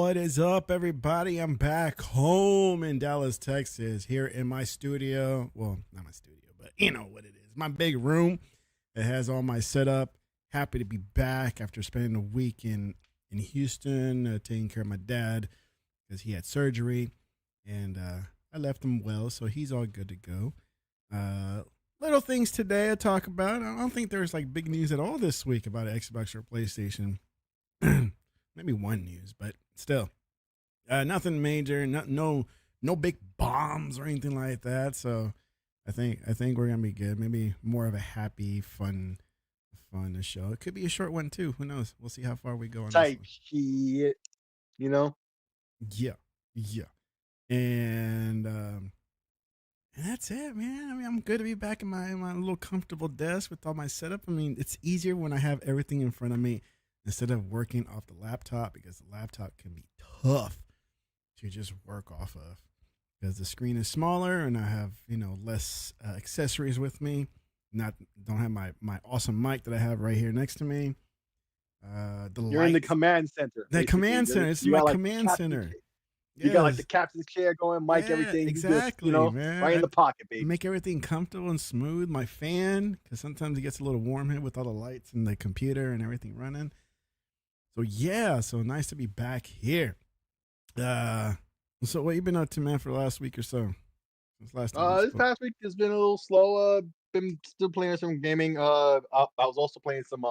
What is up, everybody? I'm back home in Dallas, Texas, here in my studio. Well, not my studio, but you know what it is. My big room that has all my setup. Happy to be back after spending a week in Houston, taking care of my dad because he had surgery. And I left him well, so he's all good to go. Little things today I talk about. I don't think there's like big news at all this week about an Xbox or PlayStation. Maybe one news, but still, nothing major. No big bombs or anything like that. So I think we're gonna be good. Maybe more of a happy, fun show. It could be a short one too. Who knows? We'll see how far we go on Type this shit, you know. one. Yeah, and that's it, man. I mean, I'm good to be back in my little comfortable desk with all my setup. I mean, it's easier when I have everything in front of me instead of working off the laptop, because the laptop can be tough to just work off of because the screen is smaller and I have, less accessories with me. Don't have my awesome mic that I have right here next to me. You're in the command center. The command center. It's my command center. You got like the captain's chair going, mic, everything. Exactly, man. Right in the pocket, baby. Make everything comfortable and smooth. My fan, because sometimes it gets a little warm here with all the lights and the computer and everything running. So yeah, so nice to be back here. So what you been up to, man, for the last week or so? This past week has been a little slow. Been still playing some gaming. I was also playing some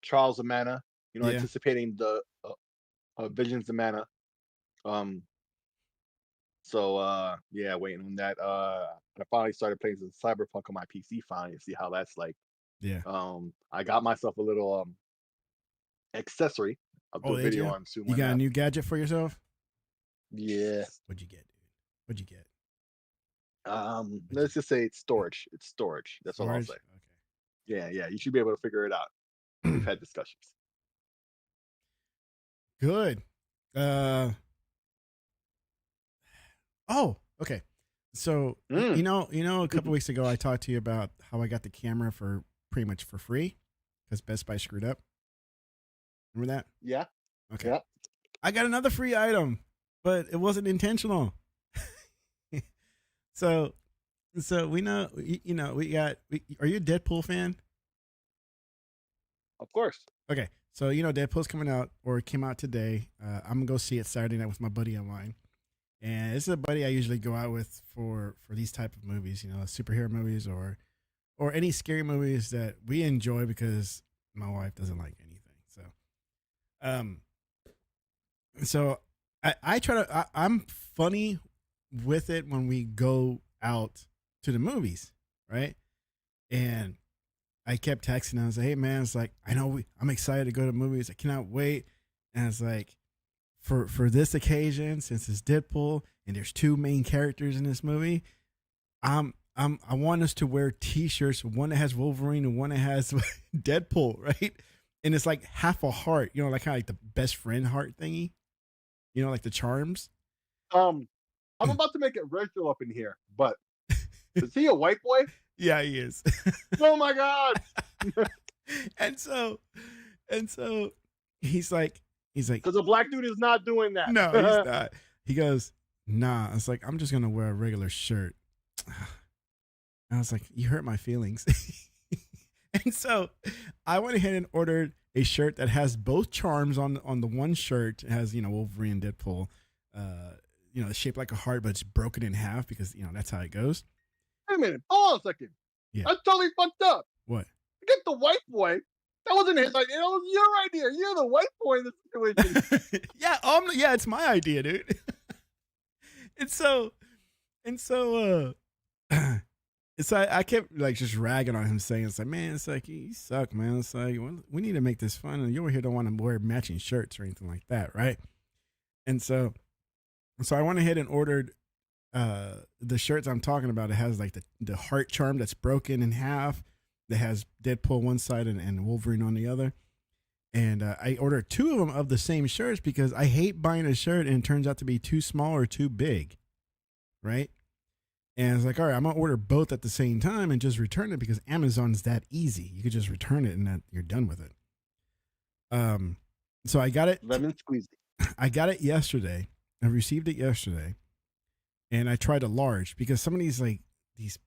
Trials of Mana. Anticipating the Visions of Mana. Yeah, waiting on that. I finally started playing some Cyberpunk on my PC finally to see how that's like. Yeah. I got myself a little accessory. I'll do a video on soon. You got a new gadget for yourself? Yeah. What'd you get, dude? What'd you get? Let's just say it's storage. It's storage. That's all I'll say. Okay. Yeah. You should be able to figure it out. We've had discussions. Good. Oh, okay. So a couple weeks ago I talked to you about how I got the camera for pretty much for free because Best Buy screwed up. Remember that? Yeah. Okay. Yeah. I got another free item, but it wasn't intentional. So we know, are you a Deadpool fan? Of course. Okay. So, Deadpool's coming out, or it came out today. I'm going to go see it Saturday night with my buddy of mine. And this is a buddy I usually go out with for these type of movies, superhero movies or any scary movies that we enjoy because my wife doesn't like anything. So I try to, I'm funny with it when we go out to the movies, right? And I kept texting. I was like, "Hey man, it's like I'm excited to go to movies. I cannot wait." And it's like, for this occasion, since it's Deadpool and there's two main characters in this movie, I want us to wear T-shirts, one that has Wolverine and one that has Deadpool, right? And it's like half a heart, like kind of like the best friend heart thingy, like the charms. I'm about to make it racial up in here, but is he a white boy? Yeah, he is. Oh my god! and so he's like, because a black dude is not doing that. No, he's not. He goes, nah. It's like, I'm just gonna wear a regular shirt. I was like, you hurt my feelings. And so I went ahead and ordered a shirt that has both charms on the one shirt. It has, Wolverine and Deadpool, it's shaped like a heart, but it's broken in half because, that's how it goes. Wait a minute. Hold on a second. Yeah. That's totally fucked up. What? Get the white boy. That wasn't his idea. That was your idea. You're the white boy in this situation. Yeah, it's my idea, dude. So I kept like just ragging on him, saying, "It's like, man, it's like you suck, man. It's like we need to make this fun, and you over here don't want to wear matching shirts or anything like that, right?" And so I went ahead and ordered the shirts I'm talking about. It has like the heart charm that's broken in half, that has Deadpool one side and Wolverine on the other. And I ordered two of them of the same shirts because I hate buying a shirt and it turns out to be too small or too big, right? And it's like, all right, I'm going to order both at the same time and just return it because Amazon's that easy. You could just return it and that you're done with it. So I got it. Lemon squeezy. I got it yesterday. I received it yesterday, and I tried a large because some of these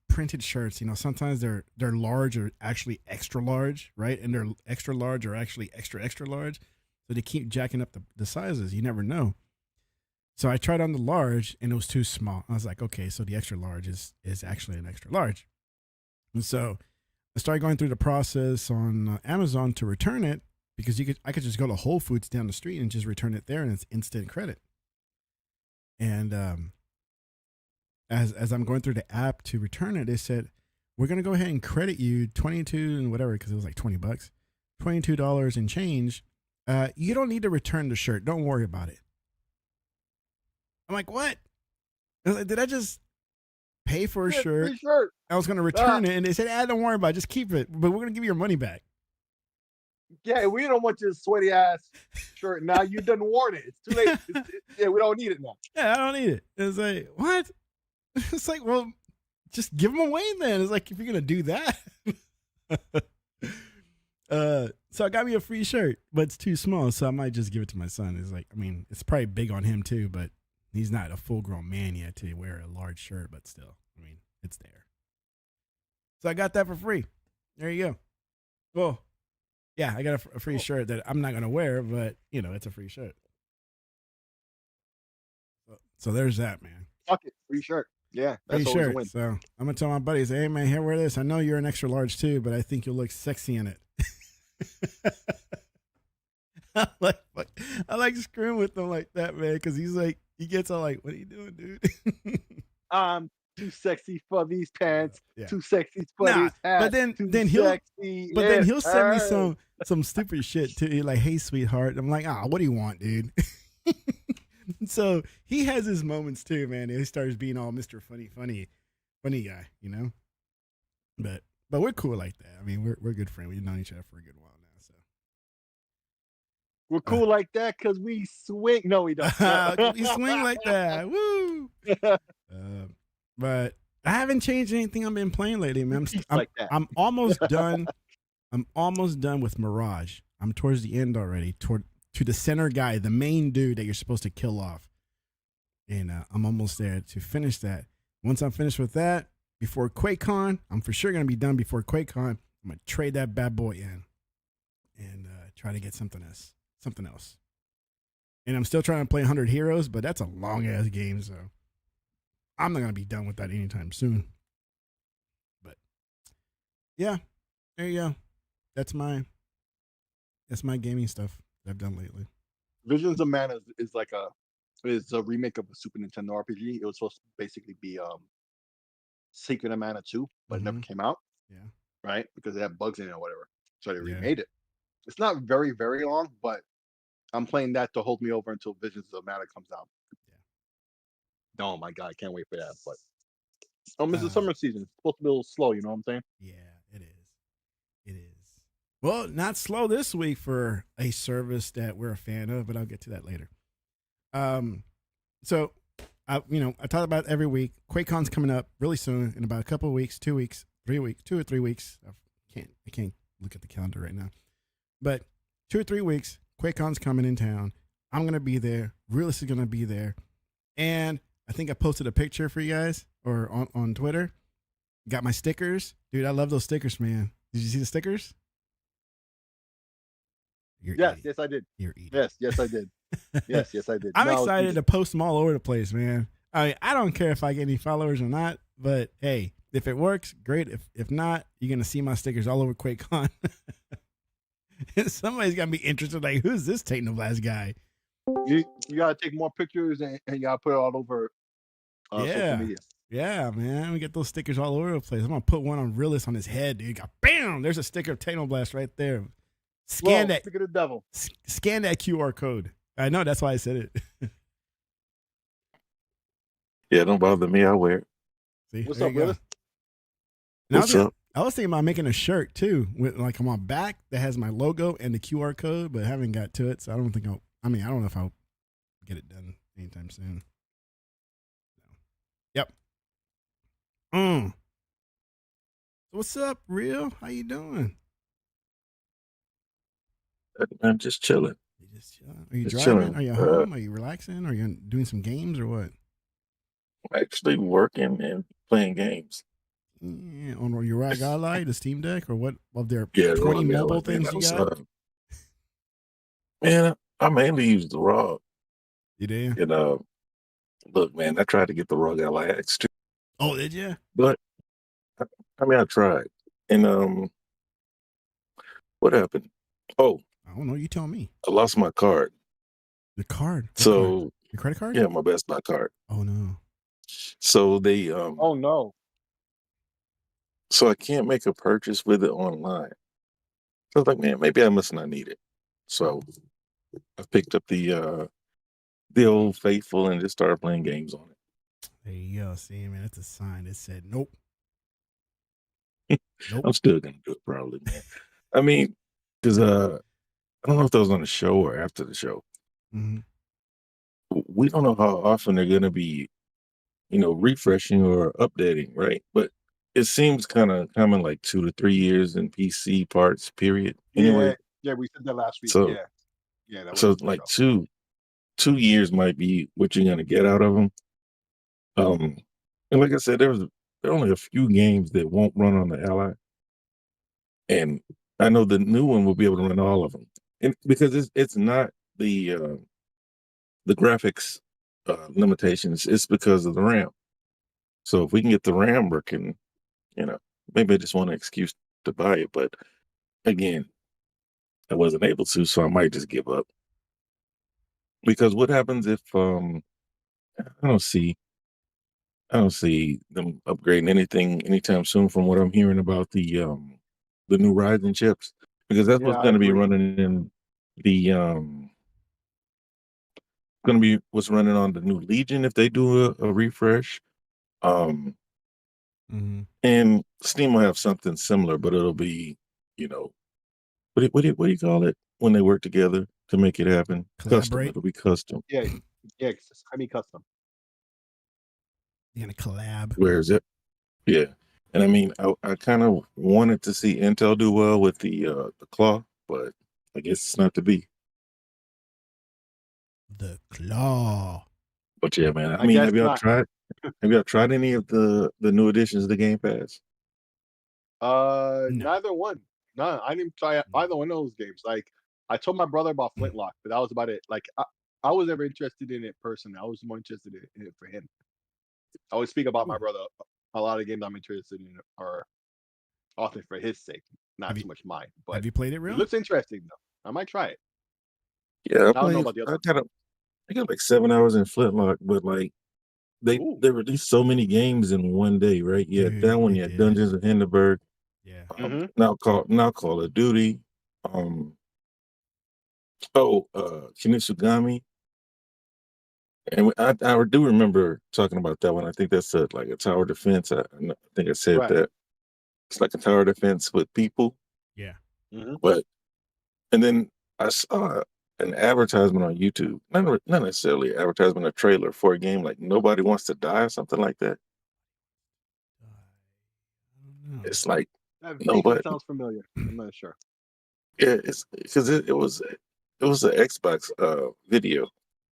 printed shirts, sometimes they're large or actually extra large, right? And they're extra large or actually extra large. So they keep jacking up the sizes. You never know. So I tried on the large and it was too small. I was like, okay, so the extra large is actually an extra large. And so I started going through the process on Amazon to return it because I could just go to Whole Foods down the street and just return it there, and it's instant credit. And as I'm going through the app to return it, they said, we're going to go ahead and credit you 22 and whatever, because it was like $20, $22 and change. You don't need to return the shirt. Don't worry about it. I'm like, what? I was like, did I just pay for a shirt? I was going to return it, and they said, don't worry about it. Just keep it, but we're going to give you your money back. Yeah, we don't want your sweaty ass shirt. Now you done worn it. It's too late. Yeah, we don't need it now. Yeah, I don't need it. It's like, what? It's like, well, just give them away then. It's like, if you're going to do that. So I got me a free shirt, but it's too small, so I might just give it to my son. It's like, I mean, it's probably big on him too, but he's not a full-grown man yet to wear a large shirt, but still, I mean, it's there. So I got that for free. There you go. Well, yeah, I got a free shirt that I'm not going to wear, but, it's a free shirt. So there's that, man. Fuck it. Free shirt. Yeah, that's free always shirt. a win. So I'm going to tell my buddies, hey, man, here, wear this. I know you're an extra large too, but I think you'll look sexy in it. I like screwing with them like that, man, because he gets all like, what are you doing, dude? I'm too sexy for these pants. Yeah. Too sexy for these hats. But then he'll send me some stupid shit too, like, hey, sweetheart. I'm like, what do you want, dude? So he has his moments too, man. He starts being all Mr. Funny guy, But we're cool like that. I mean, we're good friends. We've known each other for a good while now. So we're cool like that because we swing. No, we don't. We swing like that. Woo! But I haven't changed anything I've been playing lately, man. I'm almost done. I'm almost done with Mirage. I'm towards the end already. To the center guy, the main dude that you're supposed to kill off. And I'm almost there to finish that. Once I'm finished with that, before QuakeCon, I'm for sure going to be done before QuakeCon. I'm going to trade that bad boy in and try to get something else. And I'm still trying to play 100 Heroes, but that's a long-ass game, so I'm not going to be done with that anytime soon. But, yeah, there you go. That's my gaming stuff that I've done lately. Visions of Mana is a remake of a Super Nintendo RPG. It was supposed to basically be Secret of Mana 2, but it never came out. Yeah. Right? Because it had bugs in it or whatever. So they remade it. It's not very, very long, but I'm playing that to hold me over until Visions of Mana comes out. Yeah. Oh my God, I can't wait for that. But it's the summer season. It's supposed to be a little slow, you know what I'm saying? Yeah, it is. It is. Well, not slow this week for a service that we're a fan of, but I'll get to that later. So I talk about it every week. QuakeCon's coming up really soon in about a couple of weeks, 2 weeks, 3 weeks, 2 or 3 weeks. I can't look at the calendar right now, but 2 or 3 weeks, QuakeCon's coming in town. I'm going to be there. Realist is going to be there. And I think I posted a picture for you guys or on Twitter. Got my stickers. Dude, I love those stickers, man. Did you see the stickers? Yes, I did. You're eating. Yes, I did. Yes, I did. I'm excited to post them all over the place, man. I don't care if I get any followers or not, but hey, if it works, great. If not, you're going to see my stickers all over QuakeCon. Somebody's going to be interested, like, who's this TEKNOBLAST guy? You got to take more pictures and you got to put it all over social media. Yeah, man. We get those stickers all over the place. I'm going to put one on Realist on his head, dude. Bam! There's a sticker of TEKNOBLAST right there. Scan that. Stick of the devil. Scan that QR code. I know, that's why I said it. Yeah, don't bother me. I'll wear it. See, what's up, brother? What's up? I was thinking about making a shirt too, with like on my back that has my logo and the QR code, but I haven't got to it, so I don't think I don't know if I'll get it done anytime soon. Yep. What's up, Real? How you doing? I'm just chilling. You just chilling. Are you Just driving? chilling. Are you at home? Are you relaxing? Are you doing some games or what? Actually working and playing games. Yeah, on your right Godlight, the Steam Deck, or what of their Yeah, 20 Rogue mobile Ally, man. things That you was got? man, I mainly use the ROG. You did? And look, man, I tried to get the ROG Ally X too, Oh, did you? but I mean I tried. And what happened? Oh, I don't know. You tell me. I lost my card. The card. What card? So Your credit card? yeah, my Best Buy card. Oh no. So they Oh no. so I can't make a purchase with it online. So I was like, man, maybe I must not need it. So I picked up the old faithful and just started playing games on it. There you go. See, man, that's a sign. It said nope. Nope. I'm still gonna do it probably, man. I mean, because I don't know if that was on the show or after the show. Mm-hmm. We don't know how often they're gonna be, refreshing or updating, right? But it seems kind of common, like 2 to 3 years in PC parts, period. Anyway, Yeah, we said that last week. so Yeah, that was so on the like show. 2 years might be what you're gonna get out of them. And like I said, there are only a few games that won't run on the Ally, and I know the new one will be able to run all of them, and because it's not the graphics limitations, it's because of the RAM. So if we can get the RAM working, you know, maybe I just want an excuse to buy it. But again, I wasn't able to, so I might just give up. Because what happens if I don't see I don't see them upgrading anything anytime soon from what I'm hearing about the new Ryzen chips. Because that's Yeah, what's I gonna be agree. running in the gonna be what's running on the new Legion if they do a refresh. Um Mm-hmm. and Steam will have something similar, but it'll be, you know, what do you call it when they work together to make it happen? Custom. Collaborate. It'll be custom. Yeah, it's semi-custom. You're gonna collab. Where is it? Yeah. And I mean, I kind of wanted to see Intel do well with the claw, but I guess it's not to be. The claw. But yeah, man. I I mean, guess not. have y'all tried any of the new additions to the Game Pass? No. Neither one. No, I didn't try either one of those games. Like, I told my brother about Flintlock, but that was about it. Like, I was never interested in it personally. I was more interested in it for him. I always speak about my brother. A lot of games I'm interested in are often for his sake, not so much mine. But Have you played it it real? looks interesting though. I might try it. Yeah, I don't know about the other one. I got like 7 hours in Flintlock, but like Ooh. they released so many games in one day, right? You had that one, they you had did. Dungeons of Hindenburg, Yeah. now Call of Duty, Kinitsugami. And I do remember talking about that one. I think that's like a tower defense. I think I said Right. that it's like a tower defense with people. Yeah. But and then I saw an advertisement on YouTube, not necessarily an advertisement, a trailer for a game like Nobody Wants to Die or something like that. I don't know. It's like That vaguely nobody. sounds familiar. I'm not sure. Yeah, it's because it was an Xbox video.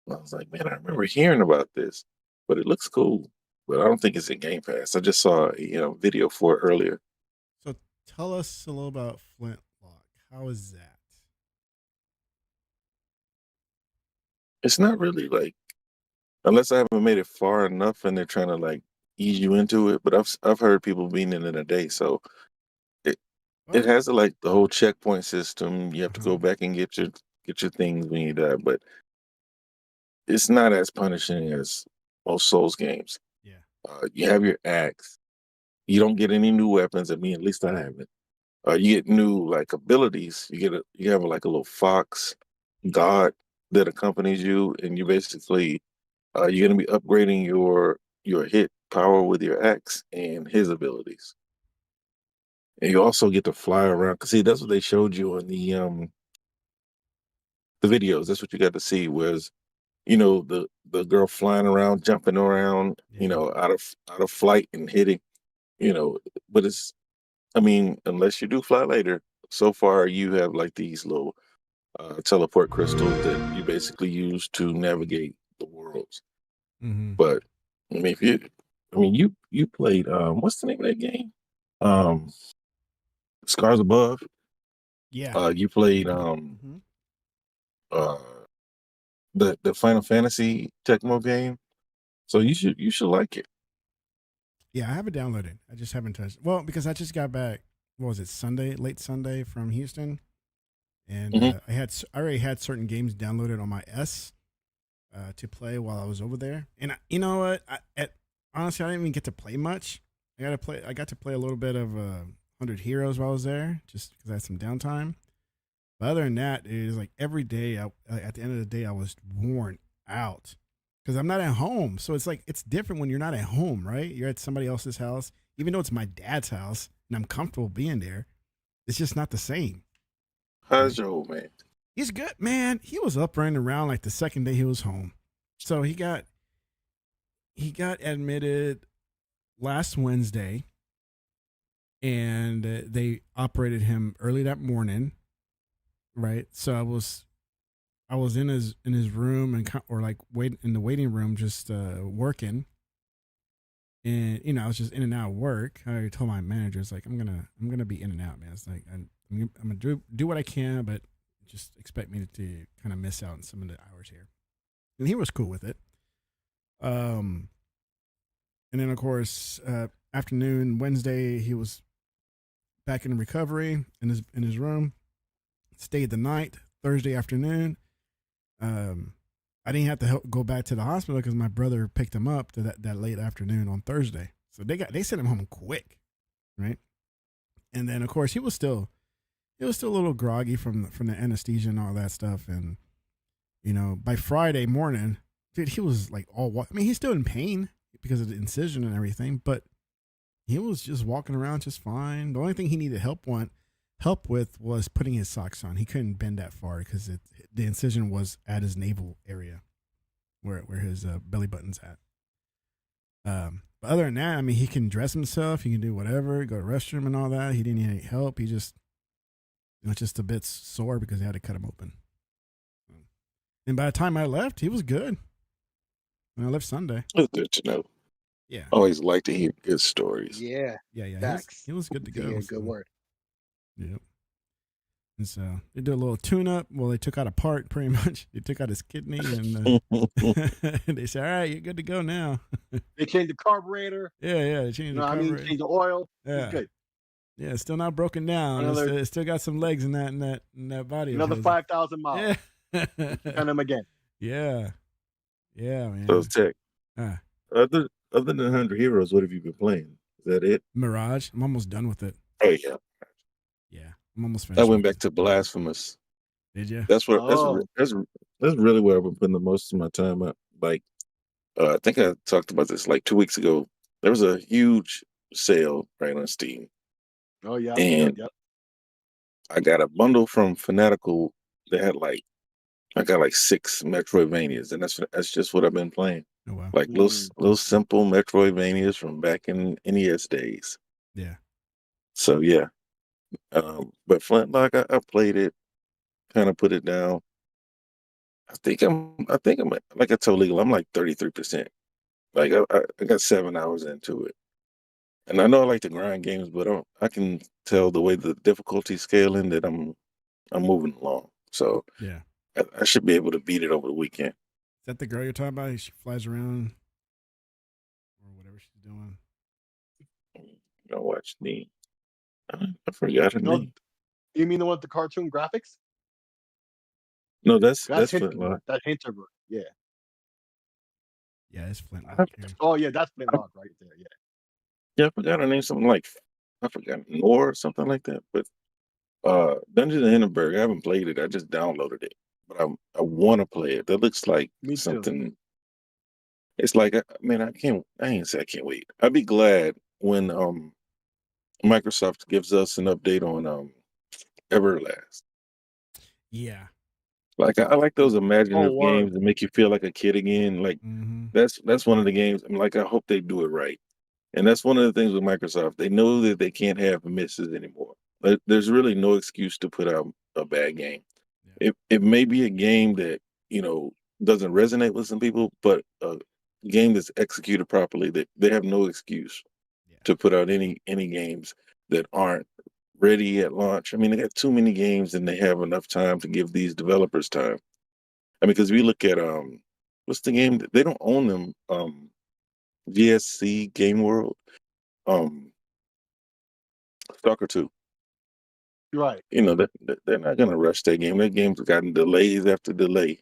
And I was like, man, I remember hearing about this, but it looks cool. But I don't think it's in Game Pass. I just saw a video for it earlier. So tell us a little about Flintlock. How is that? It's not really like, unless I haven't made it far enough and they're trying to like ease you into it. But I've heard people beating it in a day, so it has like the whole checkpoint system. You have to go back and get your things when you die, but it's not as punishing as most Souls games. Yeah. You have your axe. You don't get any new weapons. I mean, at least I haven't. You get new like abilities. You have like a little fox god that accompanies you, and you basically you're gonna be upgrading your hit power with your axe and his abilities. And you also get to fly around. Cause see, that's what they showed you on the videos. That's what you got to see. Was the girl flying around, jumping around, out of flight and hitting, but I mean, unless you do fly later, so far you have like these little teleport crystals that you basically use to navigate the worlds. Mm-hmm. But I mean, you played what's the name of that game? Scars Above. Yeah. You played Mm-hmm. uh the Final Fantasy Tecmo game. So you should like it. Yeah, I have it downloaded. I just haven't touched. Well, because I just got back. What was it? Sunday, late Sunday from Houston, and Mhm. I already had certain games downloaded on my S to play while I was over there. And you know what? Honestly, I didn't even get to play much. I got to play a little bit of 100 Heroes while I was there, just because I had some downtime. But other than that, it was like every day. At the end of the day, I was worn out because I'm not at home. So it's like it's different when you're not at home, right? You're at somebody else's house, even though it's my dad's house and I'm comfortable being there. It's just not the same. How's your old man? He's good, man. He was up running around like the second day he was home. So he got admitted last Wednesday, and they operated him early that morning. Right. So I was in his room or like wait in the waiting room, just working. And you know, I was just in and out of work. I told my manager, it's like I'm gonna be in and out, man. It's like I'm gonna do what I can, but just expect me to kind of miss out on some of the hours here. And he was cool with it. And then of course, afternoon Wednesday, he was back in recovery in his room. Stayed the night. Thursday afternoon, I didn't have to go back to the hospital because my brother picked him up to that late afternoon on Thursday. So they sent him home quick, right? And then of course he was still a little groggy from the anesthesia and all that stuff. And you know, by Friday morning, dude, he was like I mean, he's still in pain because of the incision and everything, but he was just walking around just fine. The only thing he needed help with was putting his socks on. He couldn't bend that far because the incision was at his navel area, where his belly button's at. But other than that, I mean, he can dress himself. He can do whatever, go to the restroom and all that. He didn't need any help. He just, just a bit sore because they had to cut him open. And by the time I left, he was good. When I left Sunday. It's good to know. Yeah. Always like to hear good stories. Yeah. He was good to go. Yeah, so. good word. Yep. And so they did a little tune-up. Well, they took out a part, pretty much. They took out his kidney, and they said, "All right, you're good to go now." They changed the carburetor. Yeah, they changed the carburetor. Changed the oil. Yeah, it's good. Yeah, it's still not broken down. It's still got some legs in that body. Another 5,000 miles. Yeah, and them again. Yeah, man. So Tech. Other than 100 Heroes, what have you been playing? Is that it? Mirage. I'm almost done with it. Oh yeah. Yeah, I'm almost finished. I went back to Blasphemous. Did you? That's really where I've been putting the most of my time up. Like, I think I talked about this like 2 weeks ago. There was a huge sale right on Steam. Oh yeah. And I got a bundle from Fanatical that had I got like 6 Metroidvanias, and that's just what I've been playing. Oh, wow. Like little simple Metroidvanias from back in NES days. Yeah. So yeah. But Flintlock, I played it, kind of put it down. I think I'm like I told Legal, I'm like 33%. Like I got 7 hours into it. And I know I like to grind games, but I can tell the way the difficulty scaling that I'm moving along. So yeah, I should be able to beat it over the weekend. Is that the girl you're talking about? She flies around or whatever she's doing. Don't watch me. I forgot her name. You mean the one with the cartoon graphics? No, that's Flintlock. That's Hinterberg. Yeah. Yeah, it's Flintlock. Oh yeah, that's Flintlock right there. Yeah. Yeah, I forgot her name. Something like I forgot Nor or something like that. But Dungeons and Hinterberg, I haven't played it. I just downloaded it, but I want to play it. That looks like something. Too. It's like I ain't say I can't wait. I'd be glad when Microsoft gives us an update on Everlast. Yeah. Like I like those imaginative games that make you feel like a kid again. Like that's one of the games. I'm like, I hope they do it right. And that's one of the things with Microsoft. They know that they can't have misses anymore. There's really no excuse to put out a bad game. it may be a game that, doesn't resonate with some people, but a game that's executed properly, that they have no excuse to put out any games that aren't ready at launch. I mean, they got too many games and they have enough time to give these developers time. I mean, because we look at what's the game that they don't own them? GSC Game World, Stalker 2. Right. They're not gonna rush that game. That game's gotten delays after delay.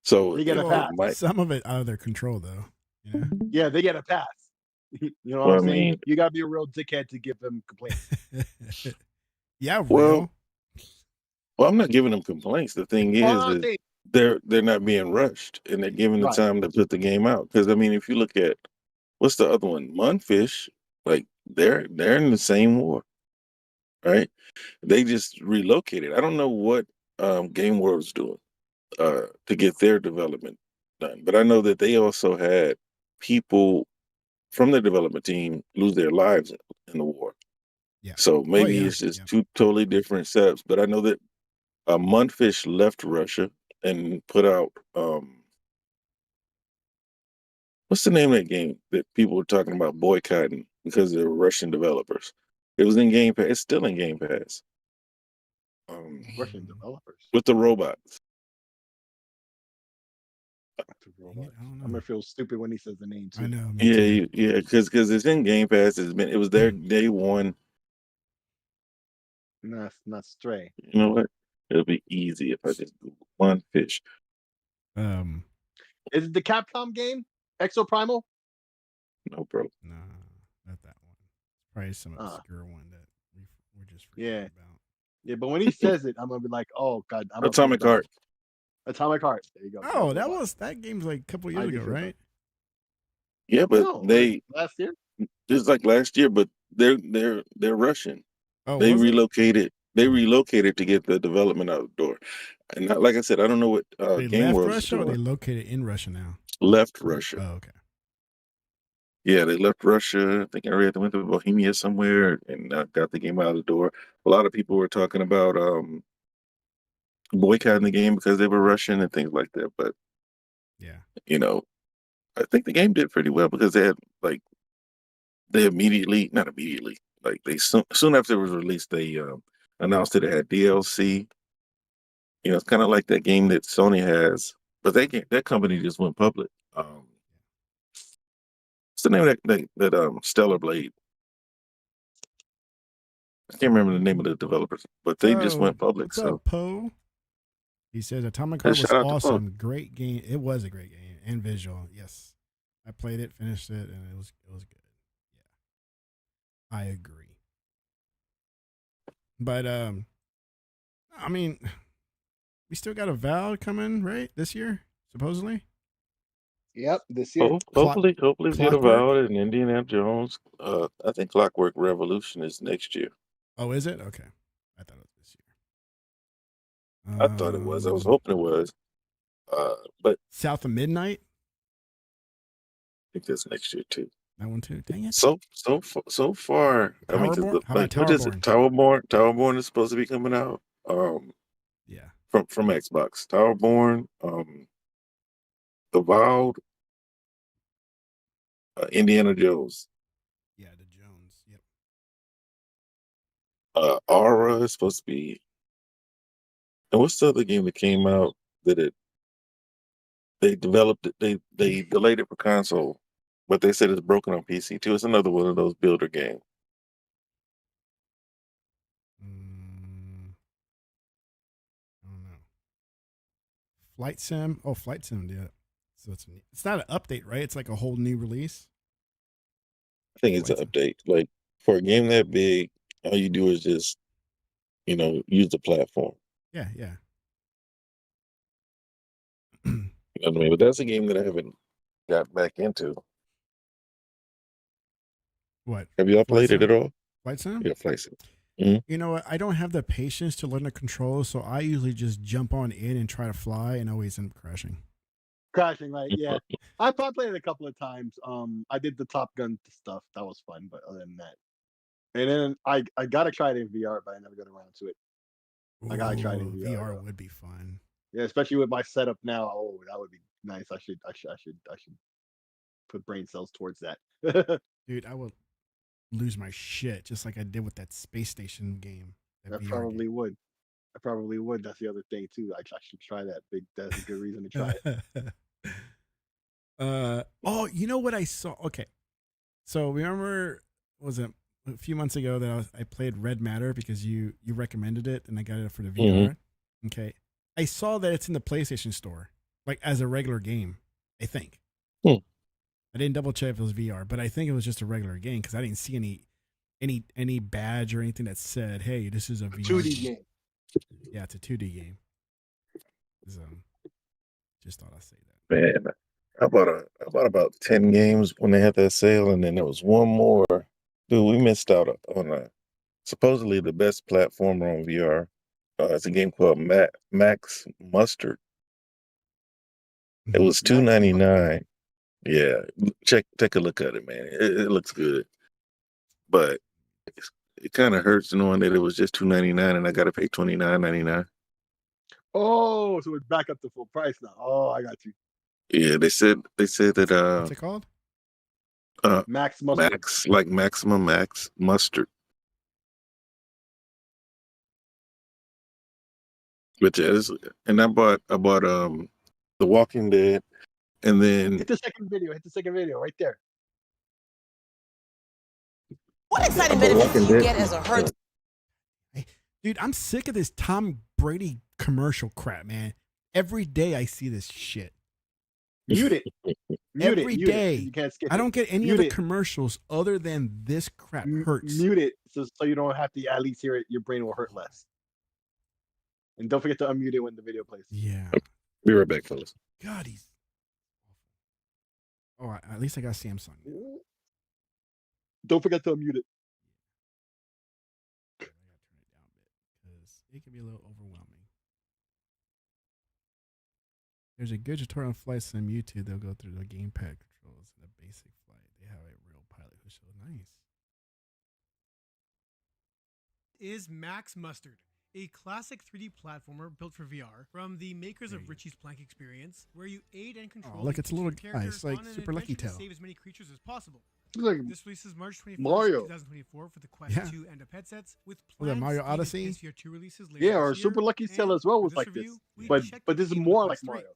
So they get a pass. Some of it out of their control, though. Yeah. Yeah, they get a pass. You know what I'm saying? You gotta be a real dickhead to give them complaints. Yeah. Well, I'm not giving them complaints. The thing is they're not being rushed, and they're given the time to put the game out. Because I mean, if you look at what's the other one, Munfish, like they're in the same war, right? They just relocated. I don't know what Game World's doing to get their development done, but I know that they also had people from the development team lose their lives in the war. Yeah. So maybe it's just two totally different setups. But I know that Munfish left Russia and put out what's the name of that game that people were talking about boycotting because they're Russian developers? It was in Game Pass. It's still in Game Pass. Russian developers with the robots. I'm gonna feel stupid when he says the name too. I know. Yeah, because it's in Game Pass. It was there day one. Not Stray. You know what? It'll be easy if I just Google Munfish. Is it the Capcom game? Exoprimal? No, bro. No, not that one. Probably some obscure one that we're just forgetting about. Yeah, but when he says it, I'm gonna be like, oh god, Atomic Heart. Atomic Heart. There you go. Oh, that game's like a couple years ago, right? Yeah, but last year. Just like last year, but they're Russian. Oh, they relocated. They relocated to get the development out the door. And like I said, I don't know what they Game left World's Russia doing. Or they located in Russia now. Left Russia. Oh, okay. Yeah, they left Russia. I think I read they went to Bohemia somewhere and got the game out of the door. A lot of people were talking about boycotting the game because they were Russian and things like that. But yeah, I think the game did pretty well because they had not immediately, like they soon after it was released, they announced that it had DLC. It's kind of like that game that Sony has, but that company just went public. What's the name of that Stellar Blade? I can't remember the name of the developers, but they just went public. What's up, Poe? He says Atomic Heart was awesome. Great game. It was a great game and visual. Yes. I played it, finished it, and it was good. Yeah. I agree. But I mean, we still got a Val coming, right? This year, supposedly? Yep, this year. Hopefully we get a Val and Indiana Jones. I think Clockwork Revolution is next year. Oh, is it? Okay. I thought it was this year. I thought it was. I was hoping it was. But South of Midnight? I think that's next year too. That one too. Dang it. So far, Towerborn? I mean, what is it? Towerborn is supposed to be coming out. Yeah. From Xbox. Towerborn, Avowed, Indiana Jones. Yeah, the Jones. Yep. Aura is supposed to be. And what's the other game that came out that they developed it? They delayed it for console, but they said it's broken on PC too. It's another one of those builder games. I don't know. Flight Sim. Oh, Flight Sim. Yeah. So it's not an update, right? It's like a whole new release. I think it's an update. Like for a game that big, all you do is just, use the platform. Yeah. You know what I mean? But that's a game that I haven't got back into. What? Have y'all played it at all? Flight Sim? Yeah, Flight Sim. Mm-hmm. You know what? I don't have the patience to learn the controls, so I usually just jump on in and try to fly and always end up crashing. Right? Yeah. I played it a couple of times. I did the Top Gun stuff. That was fun, but other than that. And then I gotta try it in VR, but I never got around to it. I gotta try it in Ooh, VR. VR would be fun. Yeah, especially with my setup now. Oh, that would be nice. I should put brain cells towards that. Dude, I would lose my shit just like I did with that space station game. That I VR probably would. I probably would. That's the other thing too. I should try that. That's a good reason to try it. game. Oh, you know what I saw? Okay. So remember, was it a few months ago that I played Red Matter because you recommended it and I got it for the VR? Mm-hmm. Okay. I saw that it's in the PlayStation Store, like as a regular game, I think. I didn't double check if it was VR, but I think it was just a regular game because I didn't see any badge or anything that said, "Hey, this is a VR 2D game." Yeah, it's a 2D game. So, just thought I'd say Man, I bought about 10 games when they had that sale, and then there was one more. Dude, we missed out on supposedly the best platformer on VR. It's a game called Max Mustard. It was $2.99. Yeah, take a look at it, man. It looks good, but it kind of hurts knowing that it was just $2.99 and I got to pay $29.99. Oh, so it's back up to full price now. Oh, I got you. Yeah, they said that what's it called? Max Mustard. Max, like Maximum Max Mustard. Which is, and I bought The Walking Dead, and then hit the second video. Hit the second video right there. What exciting benefits do you get as a herd? Dude, I'm sick of this Tom Brady commercial crap, man. Every day I see this shit. Mute it. Every day. You can't skip I don't get any mute other it. Commercials other than this crap hurts. Mute it so you don't have to at least hear it. Your brain will hurt less. And don't forget to unmute it when the video plays. Yeah. Be right back, fellas. God, he's awful. Oh, at least I got Samsung. Don't forget to unmute it. I gotta turn it down a bit because it can be a little overwhelming. There's a good tutorial on flight sim YouTube. They'll go through the gamepad controls in a basic flight. They have a real pilot who shows nice. Is Max Mustard, a classic 3D platformer built for VR from the makers of Richie's Plank Experience, where you aid and control. Oh, look, it's a little guy. It's like Super Lucky Tail. Save as many creatures as possible. Like This releases March 21st, Mario. 2024 for the Quest 2 and up headsets, with Was that plans Mario to even Odyssey? PS 2 releases later yeah, or this year. Super Lucky Tail And as well for was like review, this, we but checked this is the more like Quest 3. Mario.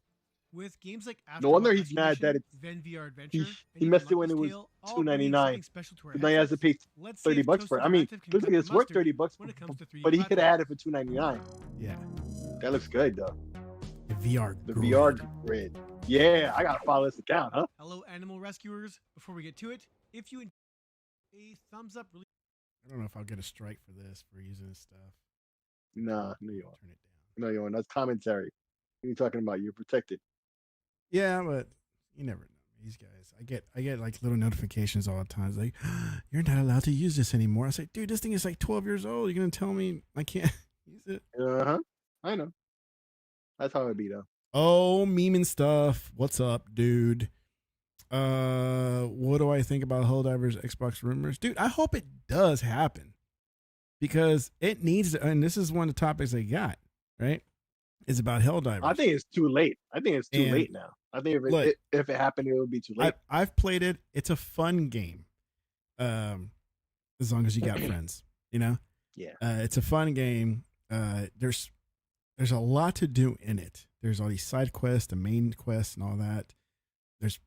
With games like No wonder Afterlife he's mad that Execution, Ven VR Adventure, he and even messed it when it Lucky's was Tale, all bringing $2.99. something special to our But now he has to headsets. pay Let's see if $30 for it. I mean, Toasted looks like it's worth Mustard $30, when it comes to 3D but he could have had platforms. it for $2.99. Yeah. That looks good though. The VR. The grid. VR grid. Yeah, I gotta follow this account, huh? Hello, animal rescuers. Before we get to it, if you a thumbs up, I don't know if I'll get a strike for this for using this stuff. Nah, no you won't. Turn it down. No, you won't. That's commentary. What are you talking about? You're protected. Yeah, but you never know. These guys, I get like little notifications all the time. It's like, you're not allowed to use this anymore. I say, dude, this thing is like 12 years old. You're gonna tell me I can't use it? Uh-huh. I know. That's how it be though. Oh, meme and stuff. What's up, dude? What do I think about Helldivers Xbox rumors? Dude, I hope it does happen because it needs to, and this is one of the topics they got, right? It's about Helldivers. I think it's too late. I think it's too And late now. I think look, if it happened, it would be too late. I've played it. It's a fun game. As long as you got friends, you know? Yeah. It's a fun game. There's a lot to do in it. There's all these side quests, the main quests and all that. There's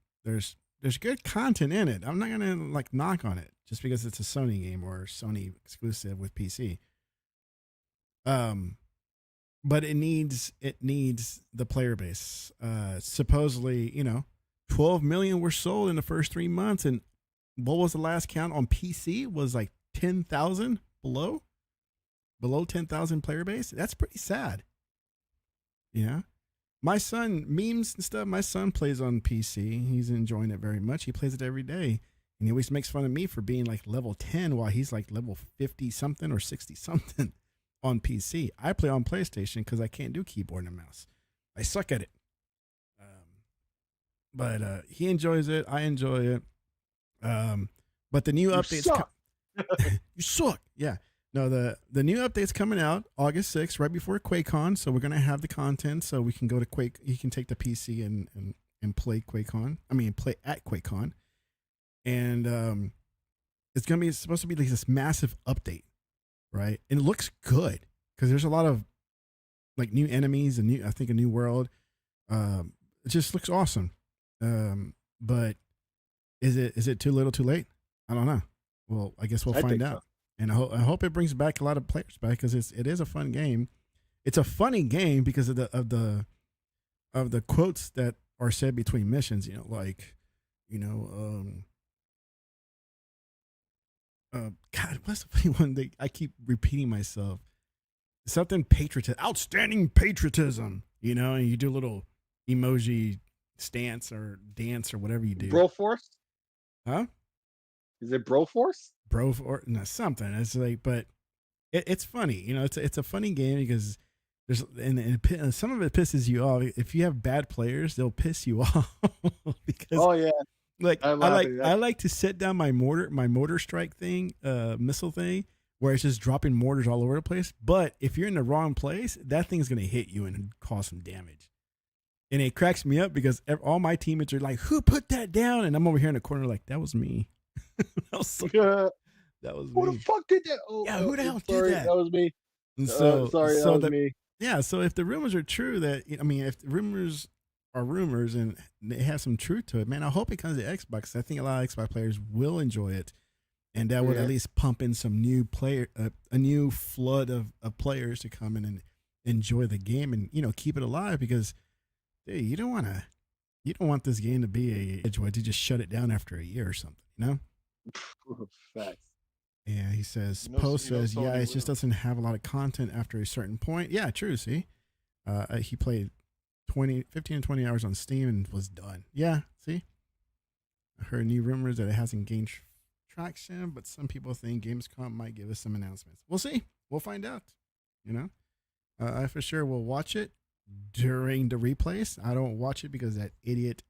good content in it. I'm not gonna like knock on it just because it's a Sony game or Sony exclusive with PC. But it needs the player base. Supposedly, 12 million were sold in the first 3 months, and what was the last count on PC? Was like 10,000 below 10,000 player base. That's pretty sad. My son, memes and stuff, my son plays on PC. He's enjoying it very much. He plays it every day. And he always makes fun of me for being like level 10 while he's like level 50 something or 60 something on PC. I play on PlayStation because I can't do keyboard and mouse. I suck at it. But he enjoys it. I enjoy it. But the new updates. Suck. You suck. Yeah. No, the new update's coming out August 6th, right before QuakeCon. So we're gonna have the content, so we can go to Quake. You can take the PC and play QuakeCon. I mean, play at QuakeCon, and it's gonna be supposed to be like this massive update, right? And it looks good because there's a lot of like new enemies and I think a new world. It just looks awesome. But is it too little, too late? I don't know. Well, I guess we'll find out. So. And I hope it brings back a lot of players back because it is a fun game. It's a funny game because of the quotes that are said between missions. You know, like, God, what's the funny one that I keep repeating myself? Something patriotism, outstanding patriotism. You know, and you do a little emoji stance or dance or whatever you do. Broforce? Huh? Is it Broforce? Or no, something. It's like, but it's funny. You know, it's a funny game because there's and some of it pisses you off. If you have bad players, they'll piss you off because like I like to set down my mortar strike thing, missile thing, where it's just dropping mortars all over the place. But if you're in the wrong place, that thing's gonna hit you and cause some damage. And it cracks me up because all my teammates are like, "Who put that down?" And I'm over here in the corner like, "That was me." That was who me. the fuck did that? Who the hell did that? That was me. And so, that was me. Yeah, so if the rumors are true if the rumors are rumors and they have some truth to it, man, I hope it comes to Xbox. I think a lot of Xbox players will enjoy it, and that would at least pump in some new a new flood of players to come in and enjoy the game and keep it alive because, dude, you don't want this game to be to just shut it down after a year or something, Facts. Yeah, he says, Post says, yeah, it just doesn't have a lot of content after a certain point. Yeah, true, see? He played 15 to 20 hours on Steam and was done. Yeah, see? I heard new rumors that it hasn't gained traction, but some people think Gamescom might give us some announcements. We'll see. We'll find out, I for sure will watch it during the replays. I don't watch it because that idiot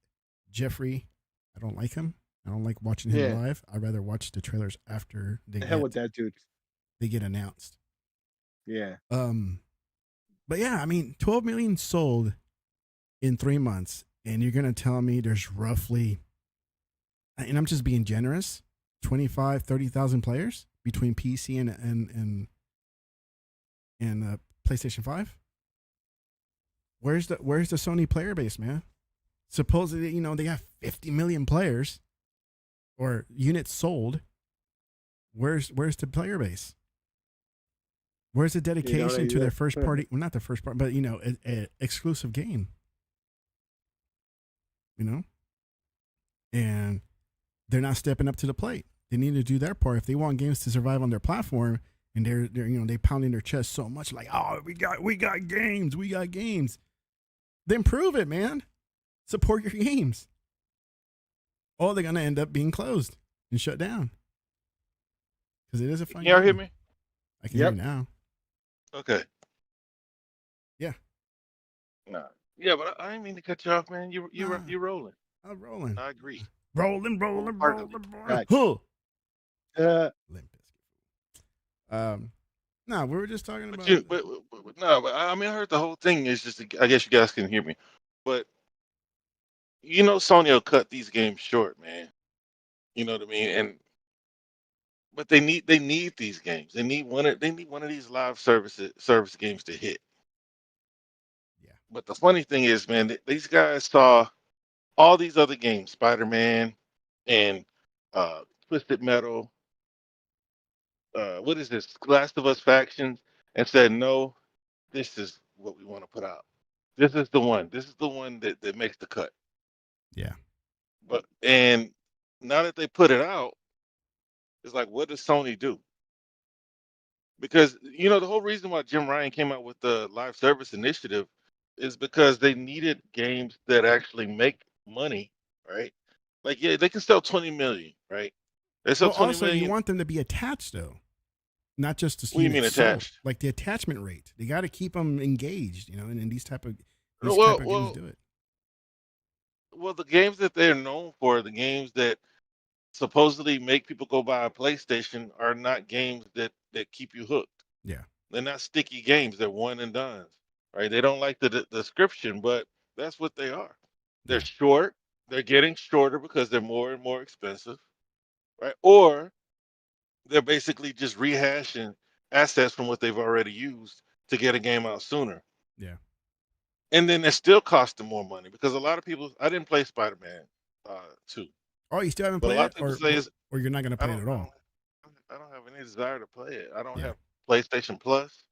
Jeffrey, I don't like him. I don't like watching him live. I'd rather watch the trailers after they with that dude. They get announced. Yeah. But yeah, I mean, 12 million sold in 3 months, and you're gonna tell me there's roughly, and I'm just being generous, 30,000 players between PC and PlayStation 5. Where's the Sony player base, man? Supposedly, they got 50 million players. Or units sold. Where's the player base? Where's the dedication to their first party? Well, not the first part, but an exclusive game. And they're not stepping up to the plate. They need to do their part if they want games to survive on their platform. And they're they pounding their chest so much like, oh, we got games. Then prove it, man. Support your games. Or they're going to end up being closed and shut down. Because it is a fun game. Can y'all hear me? I can hear you now. Okay. Yeah. Nah. Yeah, but I didn't mean to cut you off, man. You're rolling. I'm rolling. I agree. Rolling. Right. Huh. No, we were just talking about. But I mean, I heard the whole thing. Is just, I guess you guys can hear me. But Sony will cut these games short, man. You know what I mean? But they need these games. They need one of these live service games to hit. Yeah. But the funny thing is, man, these guys saw all these other games, Spider-Man and Twisted Metal. What is this? Last of Us Factions, and said, no, this is what we want to put out. This is the one. This is the one that makes the cut. Yeah. And now that they put it out, it's like, what does Sony do? Because the whole reason why Jim Ryan came out with the live service initiative is because they needed games that actually make money, right? Like, yeah, they can sell 20 million, right? They sell 20 also, million. You want them to be attached, though, not just to. What do you mean attached? Like the attachment rate. They got to keep them engaged, and these type of games do it. Well, the games that they're known for, the games that supposedly make people go buy a PlayStation, are not games that that keep you hooked. Yeah. They're not sticky games. They're one and dones, right? They don't like the description, but that's what they are. They're Yeah. short. They're getting shorter because they're more and more expensive, right? Or they're basically just rehashing assets from what they've already used to get a game out sooner. Yeah. And then it still costs them more money because a lot of people. I didn't play Spider-Man 2, Oh, you still haven't but a played lot it, of people say it's. or you're not gonna I play it don't. at all? I don't have any desire to play it. I don't Yeah. have PlayStation Plus.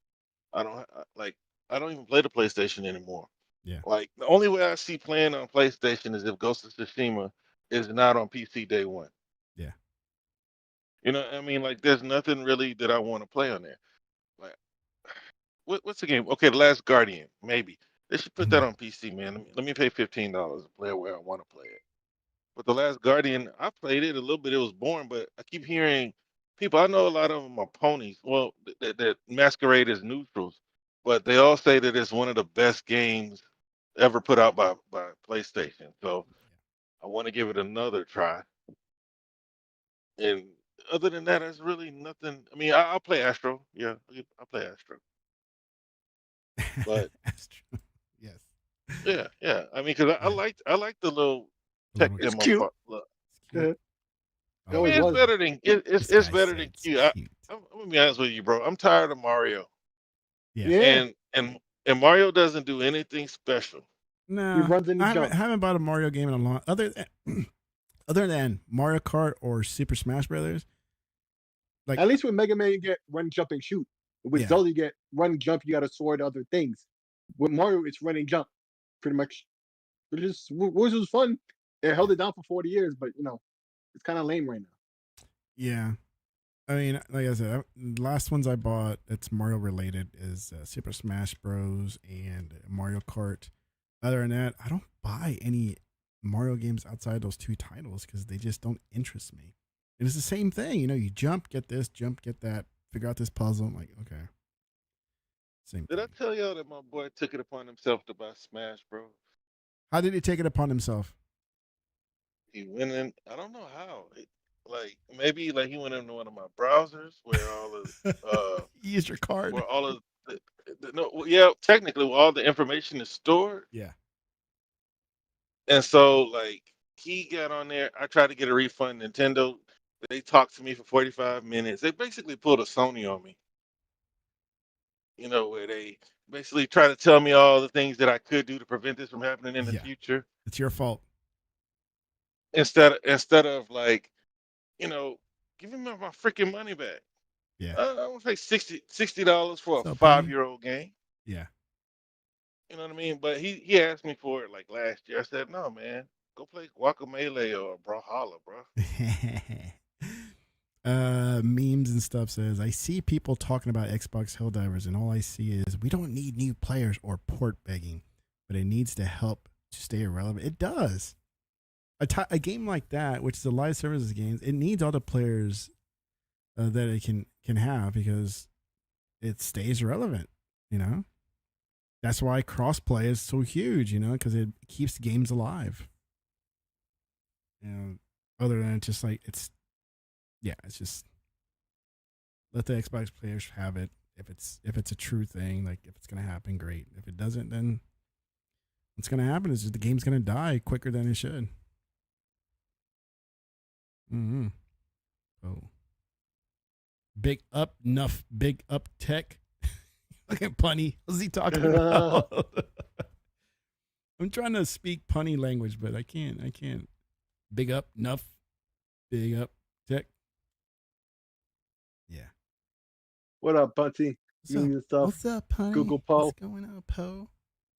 I don't like. I don't even play the PlayStation anymore. Yeah. Like the only way I see playing on PlayStation is if Ghost of Tsushima is not on PC day one. Yeah. You know, I mean, like there's nothing really that I want to play on there. Like, what's the game? Okay, The Last Guardian, maybe they should put that Mhm. on PC, man. Let me pay $15 to play it where I want to play it. But The Last Guardian, I played it a little bit. It was boring, but I keep hearing people. I know a lot of them are ponies. Well, that masquerade as neutrals, but they all say that it's one of the best games ever put out by PlayStation. So I want to give it another try. And other than that, there's really nothing. I mean, I'll play Astro. Yeah, I'll play Astro. But That's true. Yes. yeah, yeah. I mean, because Yeah. I like the little The tech little, It's demo cute. part. Look, it's cute. It I Oh, always mean, it's was. better than this it's guy better than said it's cute. cute. I'm gonna be honest with you, bro. I'm tired of Mario, Yeah. Yeah. and Mario doesn't do anything special. He No, runs and he I jumps. haven't bought a Mario game in a long other than Mario Kart or Super Smash Brothers. Like, At least with Mega Man, you get run, jump, and shoot. With yeah, Zelda, you get run, jump. You got to sword other things. With Mario, it's run and jump, pretty much. Which was fun. It held it down for 40 years, but it's kind of lame right now. yeah. I mean, like I said, last ones I bought that's Mario related is Super Smash Bros. And Mario Kart. Other than that, I don't buy any Mario games outside those two titles because they just don't interest me. And it's the same thing, you jump, get this, jump, get that, figure out this puzzle. I'm like, okay, same Did I thing. tell y'all that my boy took it upon himself to buy Smash, bro? How did he take it upon himself? He went in. I don't know how. Like maybe like he went into one of my browsers where all of You used your card. where all of no, well, yeah, technically where all the information is stored. Yeah. And so like he got on there. I tried to get a refund. Nintendo, they talked to me for 45 minutes. They basically pulled a Sony on me. Where they basically try to tell me all the things that I could do to prevent this from happening in the Yeah. future. It's your fault. Instead of like, give me my freaking money back. Yeah. I want to pay $60 for So, a buddy. 5-year-old game. Yeah. You know what I mean? But he asked me for it like last year. I said, no, man, go play Guacamelee or Brawlhalla, bro. Memes and stuff says, I see people talking about Xbox Helldivers, and all I see is we don't need new players or port begging, but it needs to help to stay relevant. It does. A game like that, which is a live services game, it needs all the players that it can have because it stays relevant. That's why crossplay is so huge. Because it keeps games alive. Other than just like it's just let the Xbox players have it. If it's a true thing, like if it's gonna happen, great. If it doesn't, then what's gonna happen is just the game's gonna die quicker than it should. Mm-hmm. Oh, big up tech. Look at punny. What's he talking about? I'm trying to speak punny language, but I can't. Big up enough. Big up tech. Yeah. What up, Bunty? What's up, Punny? Google Poe. What's going on, Poe?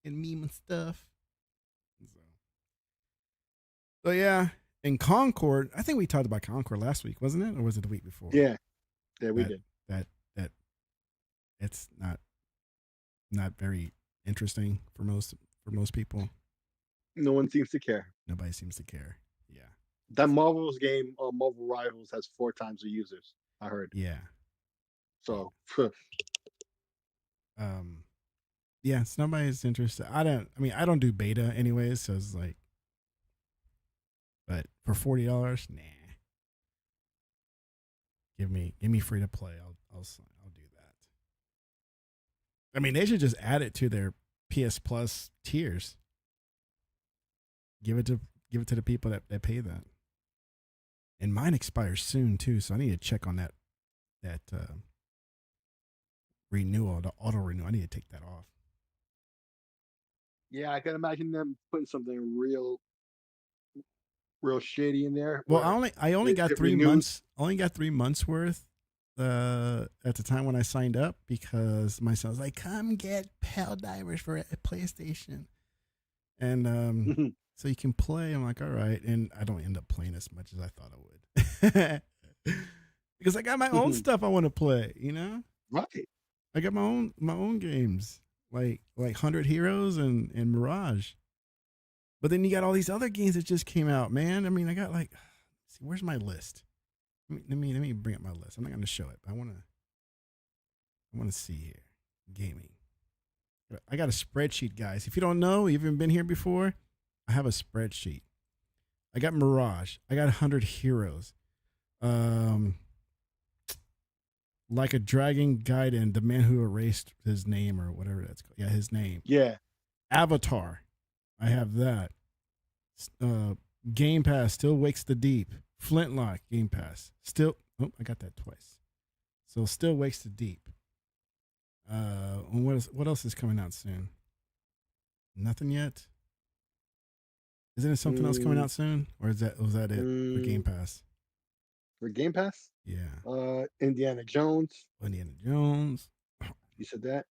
And meme and stuff. So yeah, in Concord, I think we talked about Concord last week, wasn't it? Or was it the week before? Yeah, we did. That it's not very interesting for most people. No one seems to care. Nobody seems to care. Yeah. That Marvel's game, Marvel Rivals, has 4 times the users. I heard. Yeah. So. Yeah, so nobody's interested. I don't do beta anyways, so it's like, but for $40, nah. Give me free to play. I'll do that. I mean, they should just add it to their PS Plus tiers. Give it to the people that pay that. And mine expires soon too, so I need to check on that renewal, the auto renew. I need to take that off. Yeah, I can imagine them putting something real shady in there. Well, I only got 3 renews. months. Only got 3 months worth. At the time when I signed up, because my son was like, "Come get Helldivers for a PlayStation," and so you can play. I'm like, all right, and I don't end up playing as much as I thought I would, because I got my own stuff I want to play. You know, Right. I got my own games like 100 Heroes and Mirage. But then you got all these other games that just came out, man. I mean, I got like, see, where's my list? Let me bring up my list. I'm not going to show it, but I want to see here. Gaming. I got a spreadsheet, guys. If you don't know, you haven't been here before, I have a spreadsheet. I got Mirage. I got 100 Heroes. Like a Dragon Gaiden, the man who erased his name or whatever that's called. Yeah, his name. Yeah. Avatar. I have that. Game Pass still wakes the deep. Flintlock Game Pass still. Oh, I got that twice. So still wakes the deep. And what else is coming out soon? Nothing yet. Isn't it something else coming out soon, or was that it for Game Pass? For Game Pass? Yeah. Indiana Jones. Indiana Jones. You said that?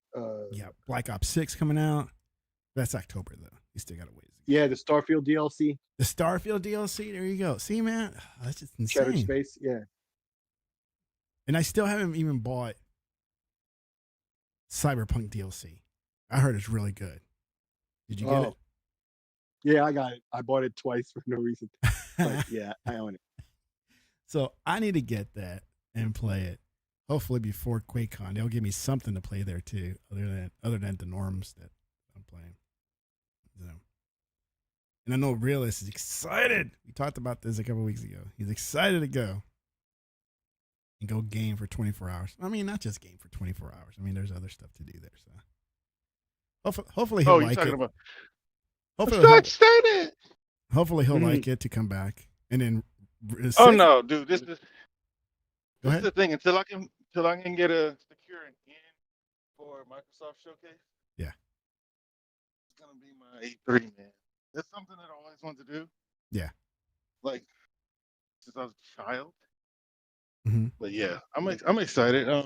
Yeah. Black Ops 6 coming out. That's October though. You still got a ways. Yeah, the Starfield DLC. The Starfield DLC. There you go. See, man, that's just insane. Shattered Space. Yeah. And I still haven't even bought Cyberpunk DLC. I heard it's really good. Did you get it? Yeah, I got it. I bought it twice for no reason. But yeah, I own it. So I need to get that and play it. Hopefully before QuakeCon, they'll give me something to play there too, other than the norms that I'm playing. So, and I know Realist is excited. We talked about this a couple weeks ago. He's excited to go and go game for 24 hours. I mean, not just game for 24 hours. I mean, there's other stuff to do there. So hopefully he'll like it. Hopefully he'll like it to come back. And then no, dude, this is the thing. Until I can get a secure in for Microsoft Showcase. Yeah. It's gonna be my E3, man. It's something that I always wanted to do. Yeah. Like since I was a child. Mm-hmm. But yeah, I'm excited. I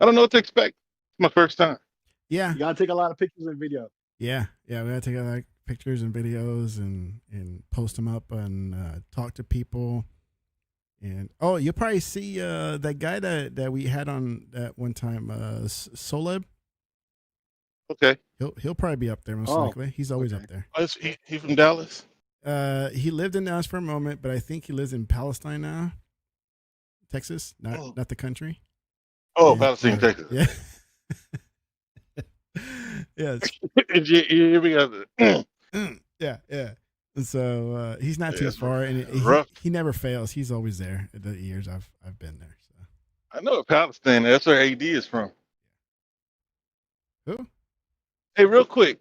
don't know what to expect. It's my first time. Yeah. You gotta take a lot of pictures and video. Yeah. Yeah. We gotta take like pictures and videos and post them up and talk to people. And you'll probably see that guy that we had on that one time, Soleb. Okay. He'll probably be up there most likely. He's always up there. Oh, he from Dallas? He lived in Dallas for a moment, but I think he lives in Palestine now. Texas, not the country. Oh, yeah. Palestine, Texas. Yeah. Yes. Yeah. And so he's not too far, and he never fails. He's always there. The years I've been there. So I know Palestine. That's where AD is from. Who? Hey, real quick,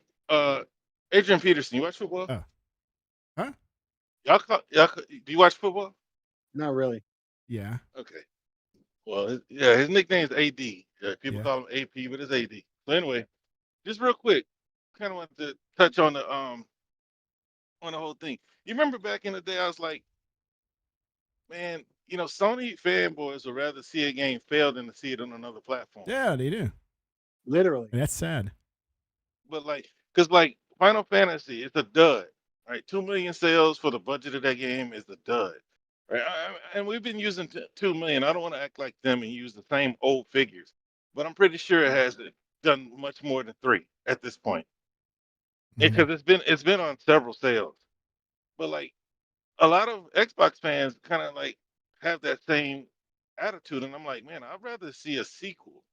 Adrian Peterson. You watch football? Oh. Huh? Y'all, do you watch football? Not really. Yeah. Okay. Well, his nickname is AD. People call him AP, but it's AD. So anyway, just real quick, kind of wanted to touch on the whole thing. You remember back in the day, I was like, man, Sony fanboys would rather see a game fail than to see it on another platform. Yeah, they do. Literally. And that's sad. But because Final Fantasy, it's a dud, right? 2 million sales for the budget of that game is a dud, right? And we've been using 2 million. I don't want to act like them and use the same old figures, but I'm pretty sure it has done much more than 3 at this point. Because it's been on several sales, but a lot of Xbox fans kind of have that same attitude, and I'm like, man, I'd rather see a sequel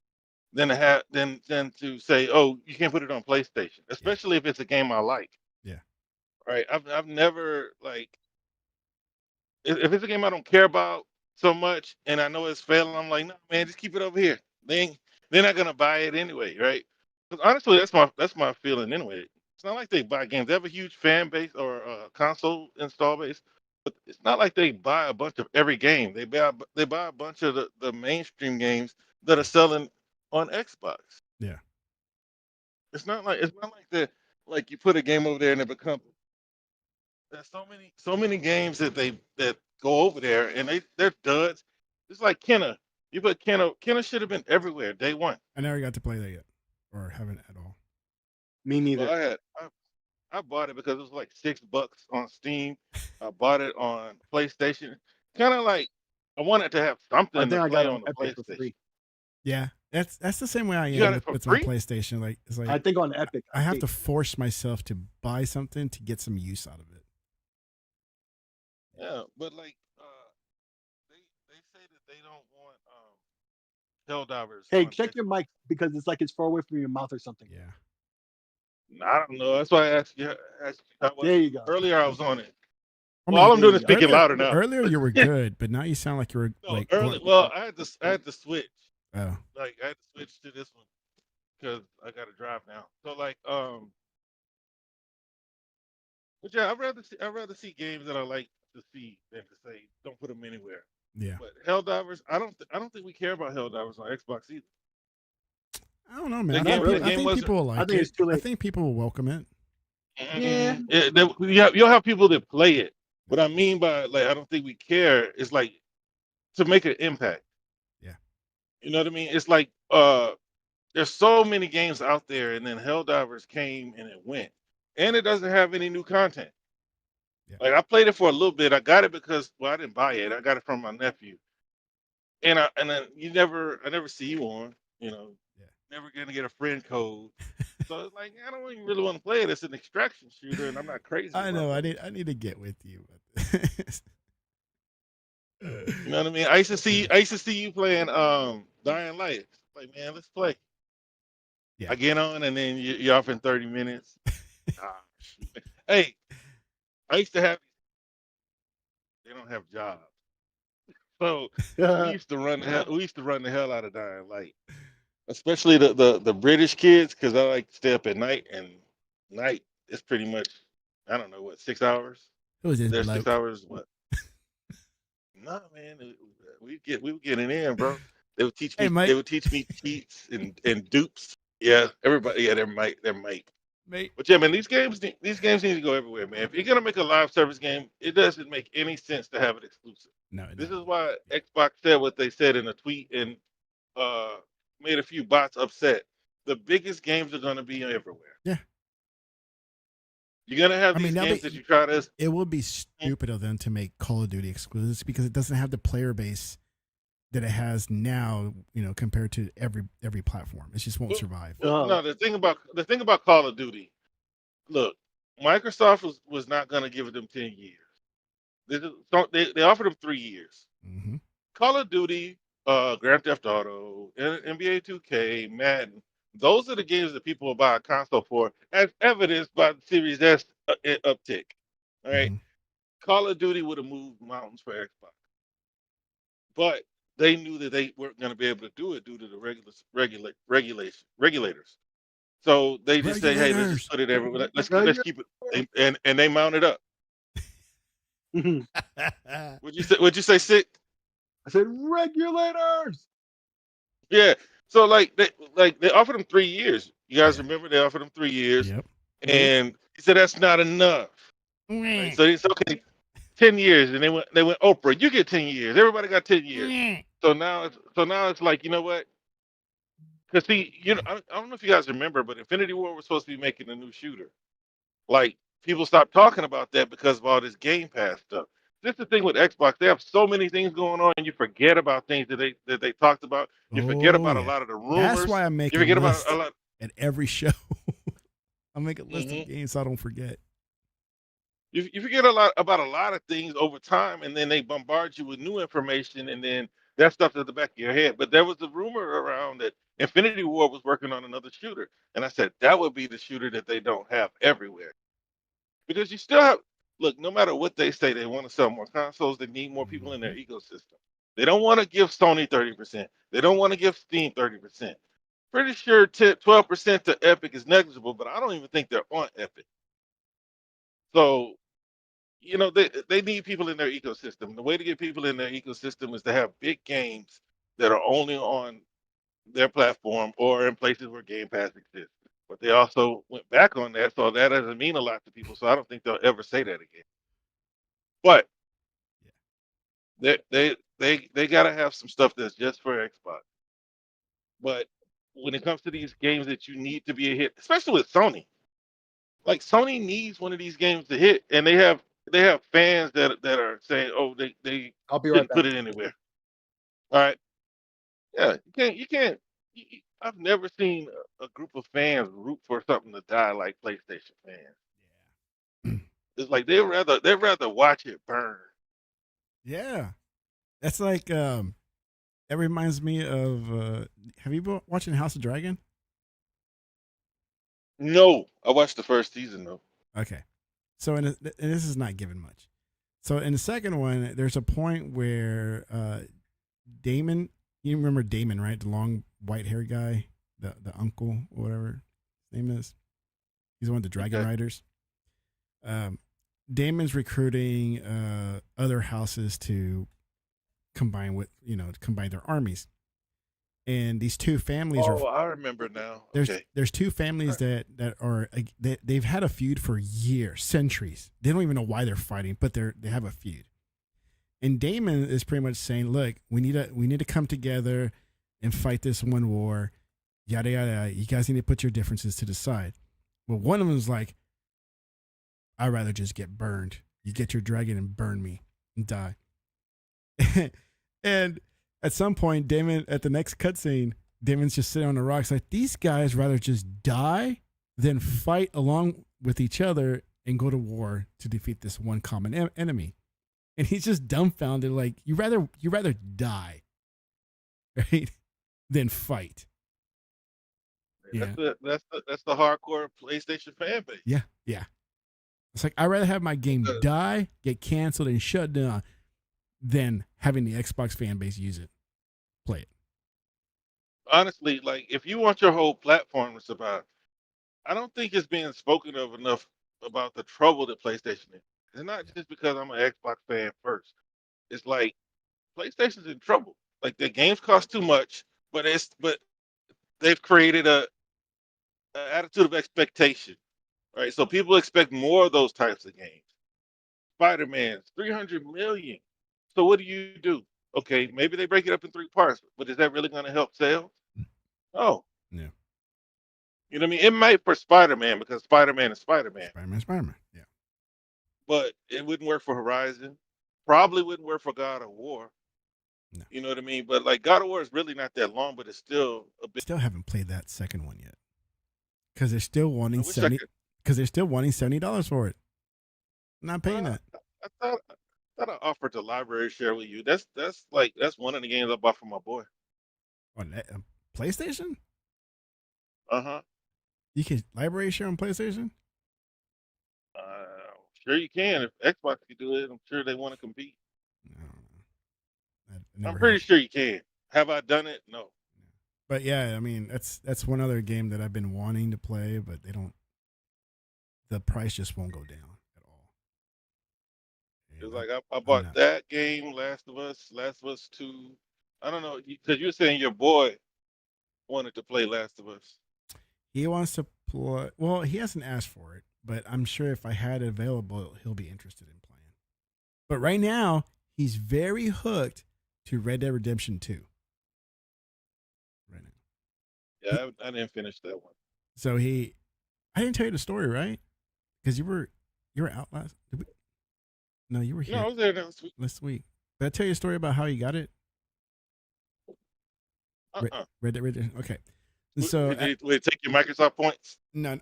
than to say, oh, you can't put it on PlayStation, especially if it's a game I like. Yeah, right. I've never if it's a game I don't care about, so much, and I know it's failing. I'm like, no, man, just keep it over here. They're not gonna buy it anyway, right? 'Cause honestly, that's my feeling anyway. It's not like they buy games. They have a huge fan base or console install base, but it's not like they buy a bunch of every game. They buy a bunch of the mainstream games that are selling on Xbox. Yeah. It's not like that. Like you put a game over there and it becomes there's so many games that go over there and they're duds. It's like Kenna. You put Kenna should have been everywhere day one. I never got to play that yet, or haven't at all. Me neither. Well, I bought it because it was like $6 on Steam. I bought it on PlayStation. Kind of like I wanted to have I something think to I play got it on on the Epic for PlayStation. free. Yeah, that's the same way I You got am it with, for with my free? PlayStation. Like it's like I think on Epic. I have to force myself to buy something to get some use out of it. Yeah, but like they say that they don't want Helldivers Hey, on check your Xbox. mic because it's like it's far away from your mouth or something. Yeah. I don't know. That's why I asked you how was There it. you go. Earlier I was on it. I Well, all I'm mean, doing is speaking earlier, louder now. earlier you were good, but now you sound like you were No, like early. going, Well, I had to switch. oh, Like I had to switch to this one because I got to drive now. So like but yeah, I'd rather see games that I like to see than to say don't put them anywhere. yeah. But Helldivers, I don't think we care about Helldivers on Xbox either. I don't know, The man. Not game, really. the I game think wasn't. people will I like think it's it. too I late. think people will welcome it. Yeah. You'll have people that play it. What I mean by like, I don't think we care is like to make an impact. Yeah. You know what I mean? It's like there's so many games out there, and then Helldivers came and it went, and it doesn't have any new content. Yeah. Like I played it for a little bit. I got it because I didn't buy it. I got it from my nephew, and then I never see you on. Yeah. Never gonna get a friend code. So it's like I don't even really want to play it. It's an extraction shooter, and I'm not crazy I know. about I those. need to get with you. But You know what I mean? I used to see you playing Dying Light. Like, man, let's play. Yeah. I get on and then you're off in 30 minutes. Ah, shoot. Hey, I used to have they don't have jobs. So we used to run the hell out of Dying Light. Especially the British kids, because I like to stay up at night and night is pretty much I don't know what 6 hours. who is this There's 6 bloke? hours what? Nah, man, we were getting in, bro. They would teach Hey, me. Mike. They would teach me cheats and dupes. Yeah, everybody. Yeah, they're Mike. Mate. But yeah, man, these games need to go everywhere, man. If you're gonna make a live service game, it doesn't make any sense to have it exclusive. No. This is why Xbox said what they said in a tweet and uh, made a few bots upset. The biggest games are gonna be everywhere. Yeah. You're gonna have I mean, these now games they- that you try to. It would be stupid of them to make Call of Duty exclusives because it doesn't have the player base that it has now, compared to every platform. It just won't survive. No, the thing about Call of Duty, look, Microsoft was not gonna give them 10 years. They offered them 3 years. Mm-hmm. Call of Duty, Grand Theft Auto, NBA 2K, Madden. Those are the games that people will buy a console for, as evidenced by the Series S uptick. All right, Mhm. Call of Duty would have moved mountains for Xbox, but they knew that they weren't going to be able to do it due to the regulators. So they just say, "Hey, let's just put it everywhere. Let's keep it," and they mounted up. Would you say sick? I said regulators. Yeah. So they offered him 3 years. You guys remember they offered him 3 years, Yep. and he said that's not enough. Right? So he said, okay, 10 years, and they went Oprah, you get 10 years. Everybody got 10 years. So now it's like, you know what? Because see, I don't know if you guys remember, but Infinity War was supposed to be making a new shooter. Like people stopped talking about that because of all this Game Pass stuff. This is the thing with Xbox; they have so many things going on, and you forget about things that they talked about. You forget about a lot of the rumors. That's why I make you a forget list about a lot. at every show. I make a list of games so I don't forget. You forget about a lot of things over time, and then they bombard you with new information, and then that stuff's at the back of your head. But there was a rumor around that Infinity War was working on another shooter, and I said that would be the shooter that they don't have everywhere, because you still have look. No matter what they say, they want to sell more consoles. They need more people in their ecosystem. They don't want to give Sony 30%. They don't want to give Steam 30%. Pretty sure 12% to Epic is negligible, but I don't even think they're on Epic. So, they need people in their ecosystem. The way to get people in their ecosystem is to have big games that are only on their platform or in places where Game Pass exists. But they also went back on that, so that doesn't mean a lot to people. So I don't think they'll ever say that again. But they gotta have some stuff that's just for Xbox. But when it comes to these games that you need to be a hit, especially with Sony, like Sony needs one of these games to hit, and they have fans that are saying, "Oh, they I'll be right shouldn't put back. it anywhere." All right, yeah, you can't. I've never seen a group of fans root for something to die like PlayStation fans. Yeah. It's like they'd rather watch it burn. Yeah. That's like it reminds me of have you been watching House of Dragon? No, I watched the first season though. Okay. So and this is not given much. So in the second one, there's a point where Damon, you remember Damon, right? The long white haired guy, the uncle or whatever his name is. He's one of the dragon riders. Damon's recruiting other houses to combine their armies. And these two families I remember now. There's two families that are they've had a feud for years, centuries. They don't even know why they're fighting, but they have a feud. And Damon is pretty much saying, "Look, we need to come together and fight this one war. Yada yada. Yada. You guys need to put your differences to the side." But one of them is like, "I'd rather just get burned. You get your dragon and burn me and die." And at some point, at the next cutscene, Damon's just sitting on the rocks like, these guys rather just die than fight along with each other and go to war to defeat this one common enemy. And he's just dumbfounded, like, you rather die, right, than fight. That's the hardcore PlayStation fan base. Yeah. It's like, I'd rather have my game die, get canceled, and shut down than having the Xbox fan base use it. Play it. Honestly, like if you want your whole platform to survive, I don't think it's being spoken of enough about the trouble that PlayStation is. It's not just because I'm an Xbox fan first. It's like PlayStation's in trouble. Like their games cost too much, but they've created a attitude of expectation, right? So people expect more of those types of games. Spider-Man's 300 million. So what do? Okay, maybe they break it up in 3 parts, but is that really going to help sales? No. Yeah. You know what I mean? It might for Spider-Man because Spider-Man is Spider-Man. Spider-Man. Yeah. But it wouldn't work for Horizon. Probably wouldn't work for God of War. No. You know what I mean? But like God of War is really not that long, but it's still a bit. Still haven't played that second one yet. Because they're still wanting $70 for it. I'm not paying that. I thought I offered the library share with you. That's one of the games I bought for my boy. On PlayStation? Uh-huh. You can library share on PlayStation? Sure you can. If Xbox can do it, I'm sure they want to compete. I'm pretty sure you can. Have I done it? No. But yeah, I mean, that's one other game that I've been wanting to play, but the price just won't go down at all. It's like I bought that game, Last of Us 2. I don't know, because you were saying your boy wanted to play Last of Us. He wants to play. Well, he hasn't asked for it, but I'm sure if I had it available, he'll be interested in playing. But right now, he's very hooked to Red Dead Redemption 2. Right now. Yeah, I didn't finish that one. So I didn't tell you the story, right? Because you were out last. No, you were here. No, I was there last week. Did I tell you a story about how you got it? Red Dead Redemption. Okay. So would it take your Microsoft points? No.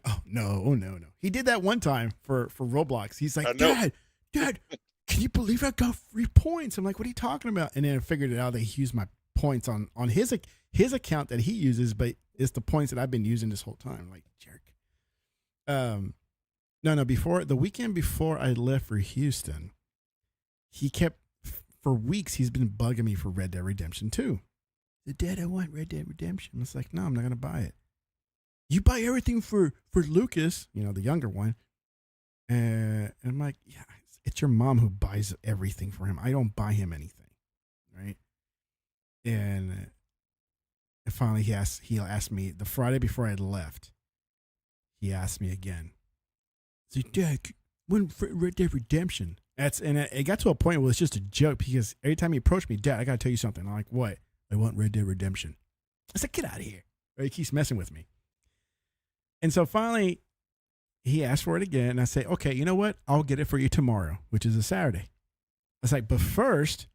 He did that one time for Roblox. He's like, Dad, can you believe I got free points? I'm like, what are you talking about? And then I figured it out that he used my points on his account that he uses, but it's the points that I've been using this whole time. Like, jerk. No. Before the weekend before I left for Houston, he kept for weeks he's been bugging me for Red Dead Redemption 2. Dad, I want Red Dead Redemption. It's like, no, I'm not gonna buy it. You buy everything for Lucas, the younger one. And I'm like, yeah, it's your mom who buys everything for him. I don't buy him anything, right? And finally he asked me the Friday before I left. He asked me again. He's like, Dad, when Red Dead Redemption? It got to a point where it's just a joke because every time he approached me, Dad, I gotta tell you something. I'm like, what? I want Red Dead Redemption. I said, get out of here. He keeps messing with me. And so finally, he asked for it again. And I say, okay, you know what? I'll get it for you tomorrow, which is a Saturday. I was like, but first,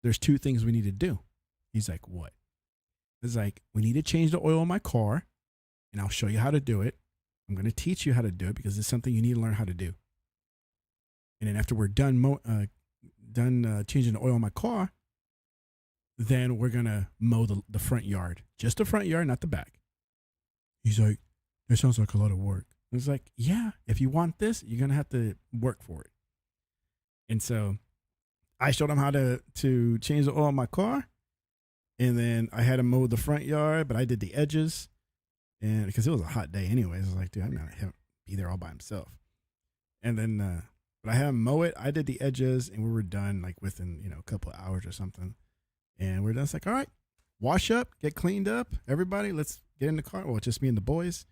there's 2 things we need to do. He's like, what? It's like, we need to change the oil in my car, and I'll show you how to do it. I'm going to teach you how to do it because it's something you need to learn how to do. And then after we're done changing the oil in my car, then we're going to mow the front yard. Just the front yard, not the back. He's like, that sounds like a lot of work. I was like, yeah, if you want this, you're going to have to work for it. And so I showed him how to change the oil in my car. And then I had him mow the front yard, but I did the edges. And because it was a hot day anyways, I was like, dude, I'm not going to be there all by himself. And then, but I had him mow it. I did the edges, and we were done like within, a couple of hours or something. And we're done. It's like, all right, wash up, get cleaned up. Everybody, let's get in the car. Well, it's just me and the boys.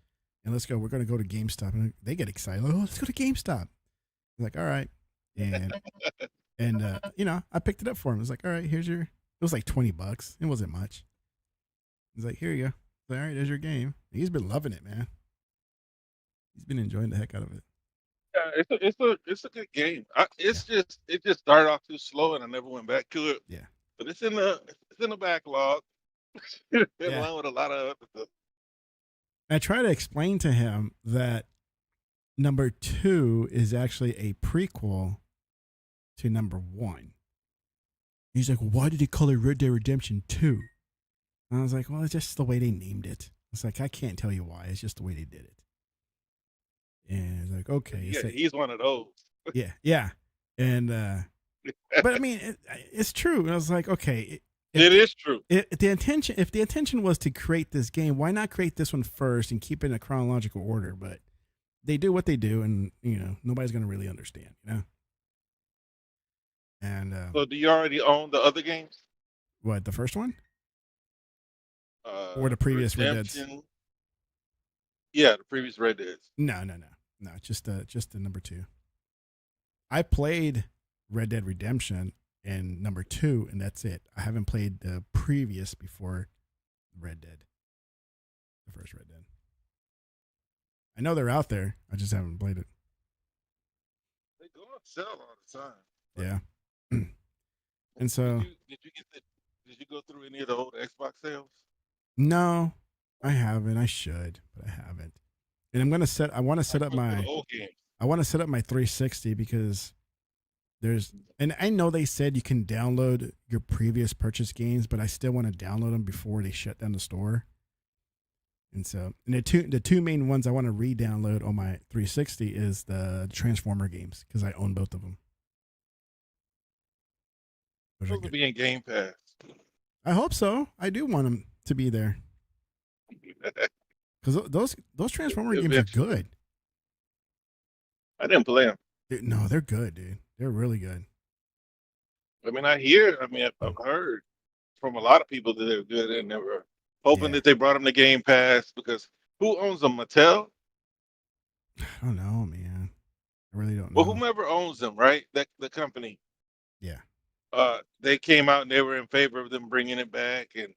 And let's go. We're going to go to GameStop. And they get excited. Oh, let's go to GameStop. I'm like, all right. And, I picked it up for him. It's like, all right, it was like $20. It wasn't much. He's like, here you go. Like, all right, there's your game. And he's been loving it, man. He's been enjoying the heck out of it. Yeah, it's a good game. It just started off too slow, and I never went back to it. Yeah. But it's in the backlog, along with a lot of other stuff. I try to explain to him that number 2 is actually a prequel to number 1. He's like, why did he call it Red Dead Redemption 2? And I was like, well, it's just the way they named it. It's like, I can't tell you why. It's just the way they did it. And it's like, okay. Yeah, he's one of those. Yeah. And, but I mean, it's true. And I was like, okay. It is true. If the intention was to create this game, why not create this one first and keep it in a chronological order? But they do what they do, and nobody's going to really understand, And so, do you already own the other games? What, the first one, or the previous Red Deads? Yeah, the previous Red Deads. No. Just the number 2. I played Red Dead Redemption and number 2, and that's it. I haven't played the previous before Red Dead, the first Red Dead. I know they're out there. I just haven't played it. They go on sale all the time. Yeah. And so, did you go through any of the old Xbox sales? No, I haven't. I should, but I haven't. And I want to set up my 360 because and I know they said you can download your previous purchase games, but I still want to download them before they shut down the store. And so, and the two main ones I want to re-download on my 360 is the Transformer games because I own both of them. Those will be in Game Pass. I hope so. I do want them to be there because those Transformer games are good. I didn't play them. No, they're good, dude. They're really good. I mean, I've heard from a lot of people that they're good, and they were hoping that they brought them to Game Pass because who owns them? Mattel? I don't know, man. I really don't know. Well, whomever owns them, right? The company. Yeah. They came out and they were in favor of them bringing it back, and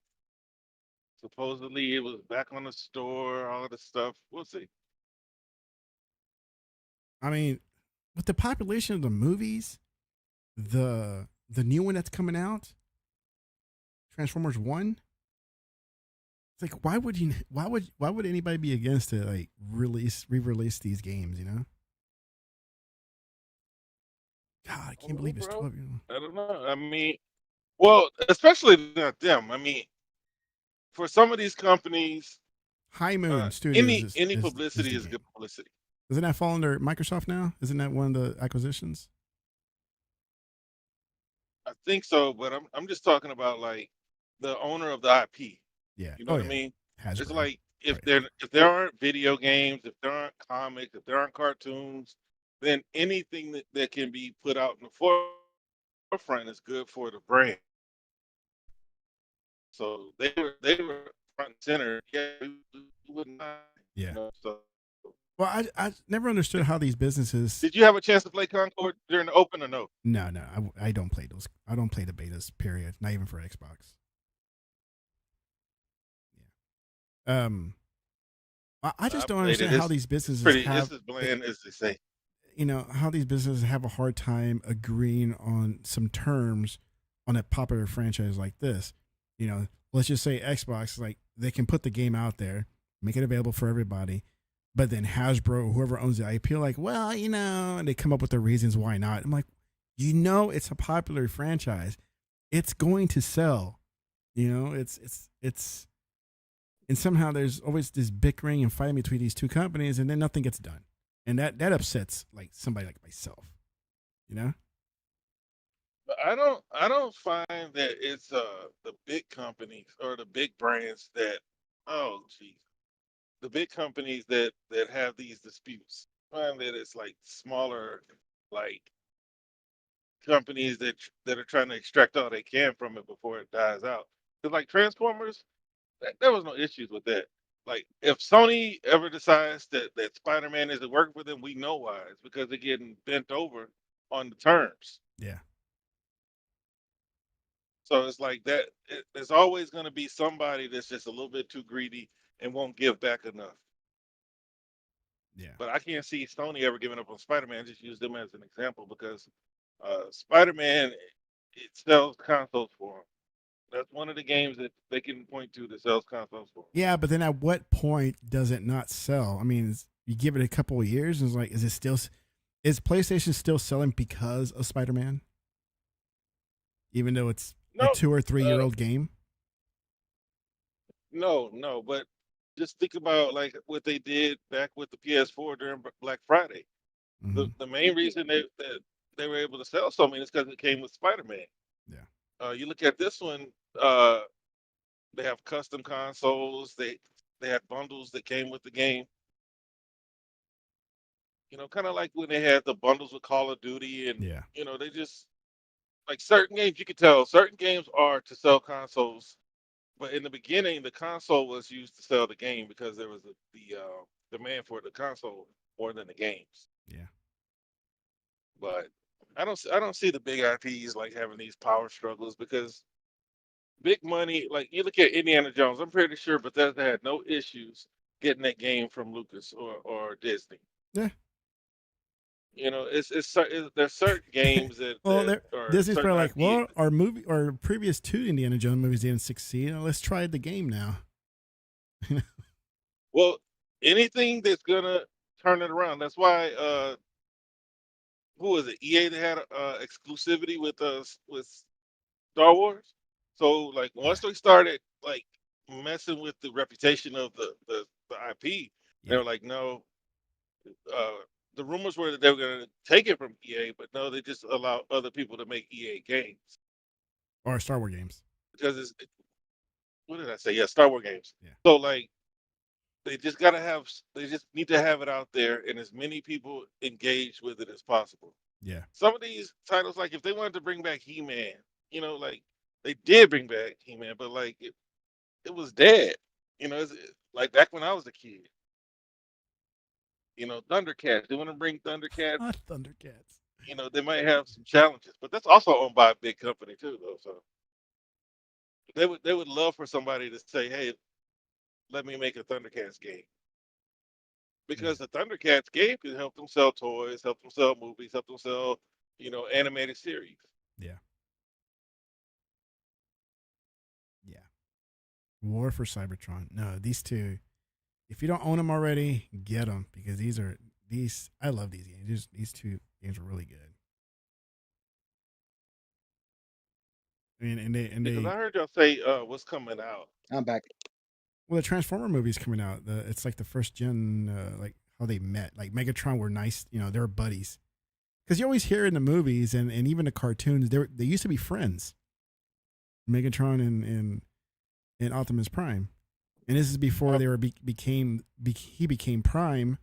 supposedly it was back on the store, all of the stuff. We'll see. I mean, with the population of the movies, the new one that's coming out, Transformers 1, it's like why would anybody be against it? Like re-release these games, God, I can't believe it's 12 years old. I don't know. I mean, well, especially not them. I mean, for some of these companies, High Moon Studios. Any publicity is good publicity. Doesn't that fall under Microsoft now? Isn't that one of the acquisitions? I think so, but I'm just talking about like the owner of the IP. Yeah. You know what I mean? It's Hasbro. like if Right. there aren't video games, if there aren't comics, if there aren't cartoons, then anything that can be put out in the forefront is good for the brand. So they were front and center. Yeah, we wouldn't mind, Yeah. you know. So Well, I never understood how these businesses. did you have a chance to play Concord during the open or no? No, I don't play those. I don't play the betas. Period. Not even for Xbox. Yeah. I just don't understand how these businesses have. It's as bland as they say. You know how these businesses have a hard time agreeing on some terms on a popular franchise like this. You know, let's just say Xbox, like they can put the game out there, make it available for everybody, but then Hasbro, whoever owns the IP, like, well, you know, and they come up with the reasons why not. I'm like, you know, it's a popular franchise, it's going to sell. You know, it's, and somehow there's always this bickering and fighting between these two companies, and then nothing gets done, and that upsets like somebody like myself. You know. But I don't find that it's the big companies or the big brands that, oh geez, the big companies that have these disputes. I find that it's like smaller, like companies that are trying to extract all they can from it before it dies out. Because like Transformers, there was no issues with that. Like if Sony ever decides that Spider-Man isn't working for them, we know why. It's because they're getting bent over on the terms. Yeah. So it's like that. There's always going to be somebody that's just a little bit too greedy and won't give back enough. Yeah. But I can't see Sony ever giving up on Spider-Man. Just use them as an example because Spider-Man, it sells consoles for them. That's one of the games that they can point to that sells consoles for them. Yeah, but then at what point does it not sell? I mean, you give it a couple of years, and it's like, is PlayStation still selling because of Spider-Man? Even though it's a 2 or 3 year old game? No, but just think about like what they did back with the PS4 during Black Friday. Mm-hmm. The main reason they were able to sell so many is because it came with Spider-Man. Yeah. You look at this one, they have custom consoles. They had bundles that came with the game. You know, kind of like when they had the bundles with Call of Duty, and Yeah. you know, they just like certain games. You could tell certain games are to sell consoles, but in the beginning, the console was used to sell the game because there was the demand for the console more than the games. Yeah. But I don't see the big IPs like having these power struggles because big money, like you look at Indiana Jones, I'm pretty sure Bethesda had no issues getting that game from Lucas or Disney. Yeah. You know, there's certain games that Well, that are Disney's certain probably like, IPs. well, our previous 2 Indiana Jones movies didn't succeed. Let's try the game now. Well, anything that's gonna turn it around. That's why who was it? EA that had exclusivity with us with Star Wars. So like once they started like messing with the reputation of the IP, they were like, no. The rumors were that they were going to take it from EA, but no, they just allow other people to make EA games Or Star Wars games. because what did I say? Yeah, Star Wars games. Yeah. So like they just need to have it out there and as many people engaged with it as possible. Yeah. Some of these titles, like if they wanted to bring back He-Man, you know, like they did bring back He-Man, but like it was dead. You know, it's like back when I was a kid. You know, Thundercats. They want to bring Thundercats. Thundercats. You know, they might have some challenges, but that's also owned by a big company too, though. So they would love for somebody to say, "Hey, let me make a Thundercats game," because the Thundercats game can help them sell toys, help them sell movies, help them sell, you know, animated series. Yeah. Yeah. War for Cybertron. No, these two. If you don't own them already, get them because these. I love these games. These 2 games are really good. I mean, and they. Because I heard y'all say what's coming out. I'm back. Well, the Transformer movie's coming out. It's like the first gen, like how they met. Like Megatron were nice. You know, they were buddies. because you always hear in the movies and even the cartoons, they used to be friends. Megatron and Optimus Prime, and this is before they were he became Prime,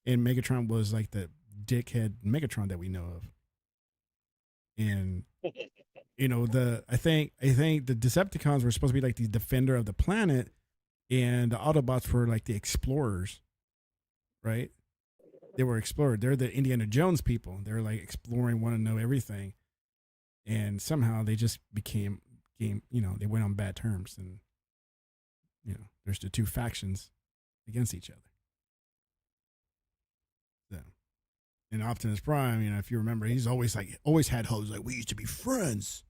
and Megatron was like the dickhead Megatron that we know of. And I think the Decepticons were supposed to be like the defender of the planet, and the Autobots were like the explorers, right? They were explorers. They're the Indiana Jones people. They're like exploring, want to know everything, and somehow they just became they went on bad terms, and there's the two factions against each other. So, and Optimus Prime, if you remember, he's always had hopes like, we used to be friends.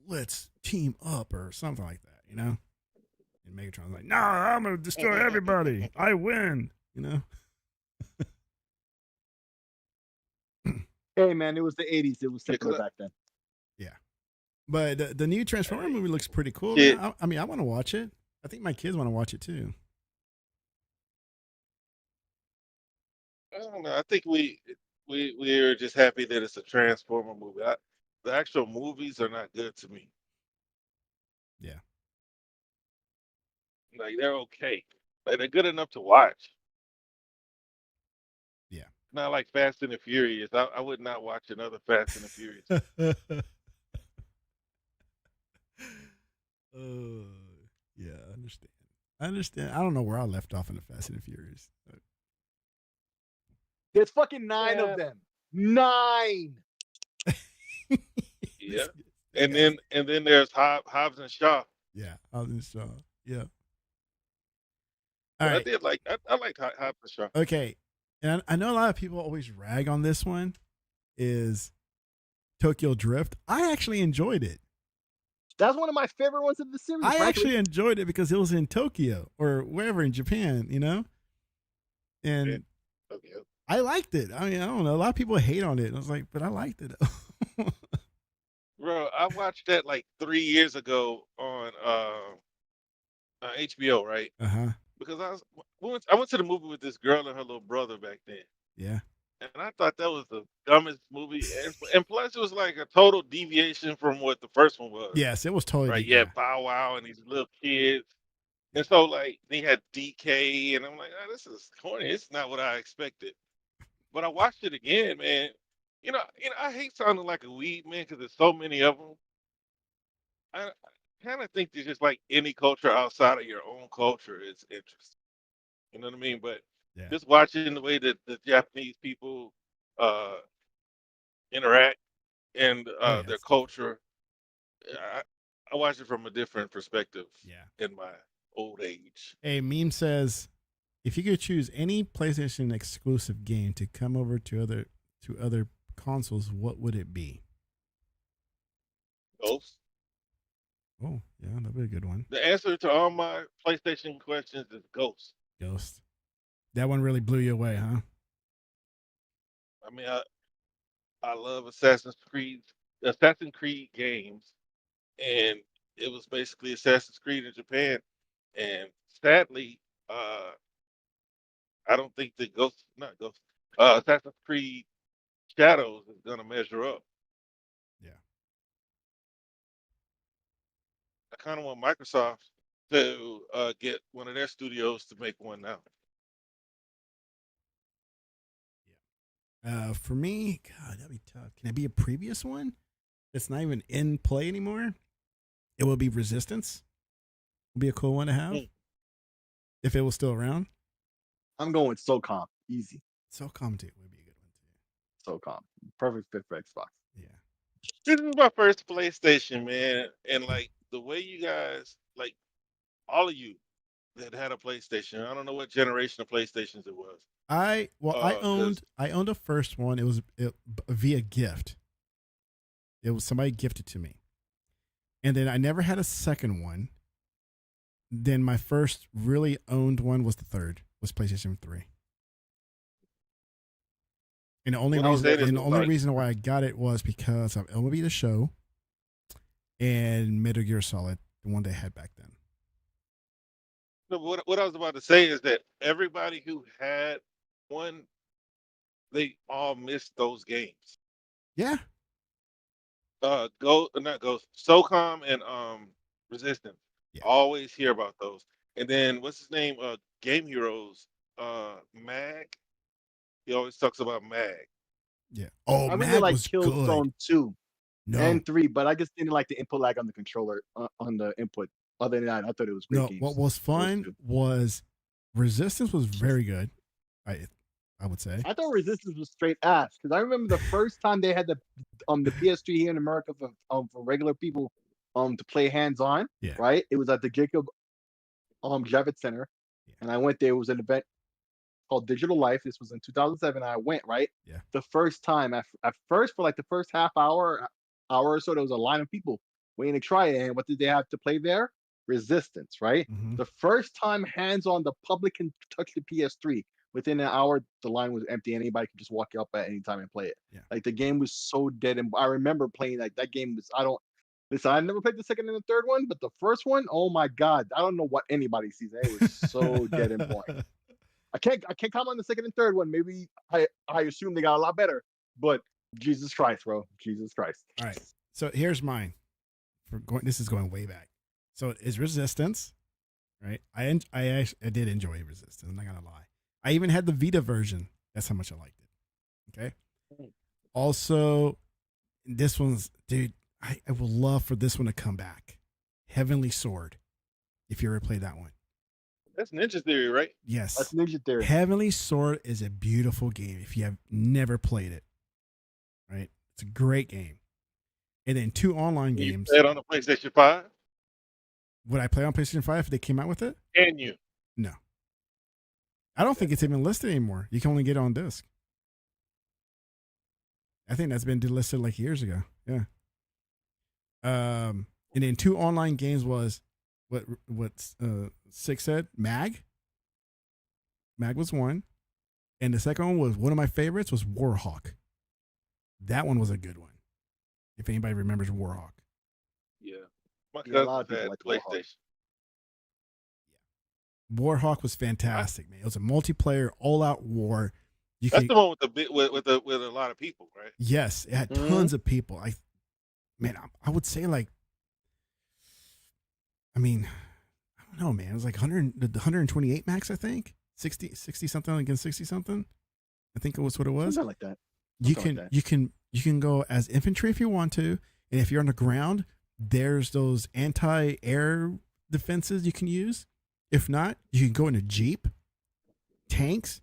Let's team up or something like that, And Megatron's like, nah, I'm gonna destroy everybody. I win, Hey man, it was the 80s. It was simpler back then. Yeah. But the new Transformer movie looks pretty cool. Yeah. I mean, I want to watch it. I think my kids want to watch it too. I don't know. I think we're just happy that it's a Transformer movie. The actual movies are not good to me. Yeah. Like they're okay. Like they're good enough to watch. Yeah. Not like Fast and the Furious. I would not watch another Fast and the Furious. Yeah, I understand. I don't know where I left off in the Fast and the Furious. There's fucking 9 of them. 9. Yeah. And then there's Hobbs and Shaw. Yeah, Hobbs and Shaw. Yeah. All All right. I liked Hobbs and Shaw. Okay. And I know a lot of people always rag on this one is Tokyo Drift. I actually enjoyed it. That's one of my favorite ones of the series. I frankly. actually enjoyed it because it was in Tokyo or wherever in Japan, And Yeah. Tokyo. I liked it. I mean, I don't know. A lot of people hate on it. I was like, but I liked it. Bro, I watched that like 3 years ago on HBO, right? Uh-huh. Because I went to the movie with this girl and her little brother back then. Yeah. And I thought that was the dumbest movie. And plus, it was like a total deviation from what the first one was. Yes, it was totally Right? Yeah, Bow Wow and these little kids. And so, like, they had DK, and I'm like, oh, this is corny. It's not what I expected. But I watched it again, man. I hate sounding like a weed man because there's so many of them. I kind of think there's just like any culture outside of your own culture is interesting. You know what I mean? But Yeah. just watching the way that the Japanese people uh, interact and their culture, I watch it from a different perspective. Yeah. In my old age. Hey, Meme says, if you could choose any PlayStation exclusive game to come over to other consoles, what would it be? Ghost. Oh, yeah, that'd be a good one. The answer to all my PlayStation questions is Ghost. Ghost. That one really blew you away, huh? I mean, I love Assassin's Creed games, and it was basically Assassin's Creed in Japan. And sadly, I don't think that Assassin's Creed Shadows is gonna measure up. Yeah. I kind of want Microsoft to get one of their studios to make one now. For me, God, that'd be tough. Can it be a previous one that's not even in play anymore? It would be Resistance. Would be a cool one to have if it was still around. I'm going with SOCOM. Easy. SOCOM 2 would be a good one too. SOCOM. Perfect fit for Xbox. Yeah. This is my first PlayStation, man, and like the way you guys, like all of you that had a PlayStation. I don't know what generation of PlayStations it was. I owned a first one. It was via gift. It was somebody gifted to me, and then I never had a second one. Then my first really owned one was the third. Was PlayStation 3. And the only reason why I got it was because of MLB The Show and Metal Gear Solid, the one they had back then. So what I was about to say is that everybody who had one they all missed those games. Yeah. Not Ghost, SOCOM and Resistance. Yeah. Always hear about those. And then what's his name? Game Heroes. Mag. He always talks about Mag. Yeah. Oh, I really Mag like was good. Killzone 2 No, and 3, but I just didn't like the input lag on the controller on the input. Other than that, I thought it was great no. games. What was fun good. was Resistance was very good. I would say. I thought Resistance was straight ass because I remember the first time they had the PS3 here in America for regular people to play hands on. Yeah. Right. It was at the Jacob Javits Center, Yeah. and I went there. It was an event called Digital Life. This was in 2007. I went, right? Yeah. The first time, at first, for like the first half hour or so, there was a line of people waiting to try it. And what did they have to play there? Resistance, right? Mhm. The first time hands on the public can touch the PS3, within an hour, the line was empty. Anybody could just walk up at any time and play it. Yeah. Like the game was so dead. And I remember playing that game was, listen, I never played the second and the third one, but the first one, oh my God, I don't know what anybody sees. It was so dead and boring. I can't comment on the second and third one. Maybe I assume they got a lot better, but Jesus Christ, bro. Jesus Christ. All right. So here's mine. This is going way back. So it's Resistance, right? I did enjoy Resistance. I'm not gonna lie. I even had the Vita version. That's how much I liked it. Okay. Also, this one's, dude. I would love for this one to come back. Heavenly Sword. If you ever played that one. That's Ninja Theory, right? Yes. That's Ninja Theory. Heavenly Sword is a beautiful game if you have never played it. Right? It's a great game. And then 2 online You games. play it on the PlayStation 5? Would I play on PlayStation 5 if they came out with it? Can you? No. I don't think it's even listed anymore. You can only get it on disc. I think that's been delisted like years ago. Yeah. And then 2 online games was what Six said, Mag. Mag was one. And the second one was one of my favorites was Warhawk. That one was a good one. If anybody remembers Warhawk. Yeah. My Yeah, a lot of cousin people had like Warhawk. PlayStation. Warhawk was fantastic, man. It was a multiplayer, all-out war. That's the one with with a lot of people, right? Yes, it had tons of people. I would say like, I don't know, man. It was like 128 max, I think. 60 something against 60 something. I think it was what it was. Something like that. You can go as infantry if you want to, and if you're on the ground, there's those anti-air defenses you can use. If not, you can go in a jeep, tanks.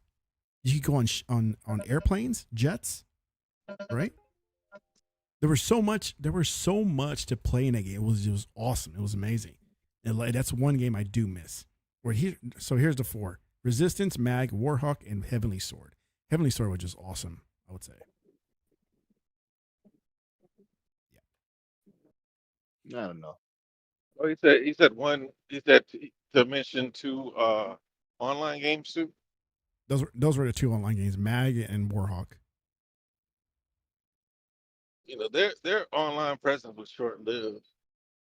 You can go on airplanes, jets, right? There was so much to play in that game. It was awesome. It was amazing. And that's one game I do miss. So here's the 4: Resistance, Mag, Warhawk, and Heavenly Sword. Heavenly Sword was just awesome, I would say. I don't know. Oh, he said to mention 2 online games too. Those were the 2 online games, Mag and Warhawk. You know, their online presence was short lived.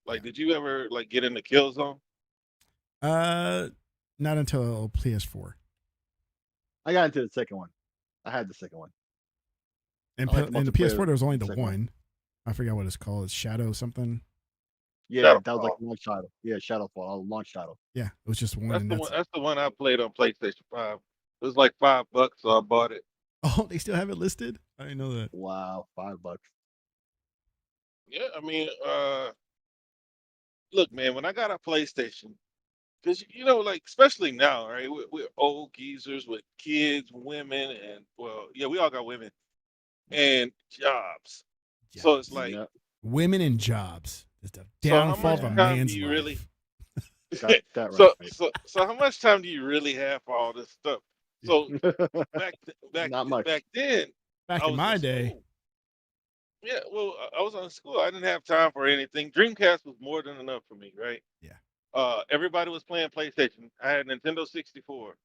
Like, did you ever like get into Killzone? Not until PS4. I got into the second one. I had the second one. And I like the the PS4 multiplayer there was only the second one. one. I forgot what it's called. It's Shadow something. Yeah, that was like launch title. Yeah, Shadowfall, launch title. Yeah, it was just one. That's the one I played on PlayStation 5. It was like $5, so I bought it. Oh, they still have it listed? I didn't know that. Wow, $5. Yeah, I mean, look, man, when I got a PlayStation, because you know, like especially now, right? We're old geezers with kids, women, and well, yeah, we all got women and jobs. So it's like women and jobs. It's the so downfall of a man's you life. really? That So how much time do you really have for all this stuff? So Not much. back then, Back in my day, yeah, well, I was in school. I didn't have time for anything. Dreamcast was more than enough for me, right? Yeah. Everybody was playing PlayStation. I had Nintendo 64,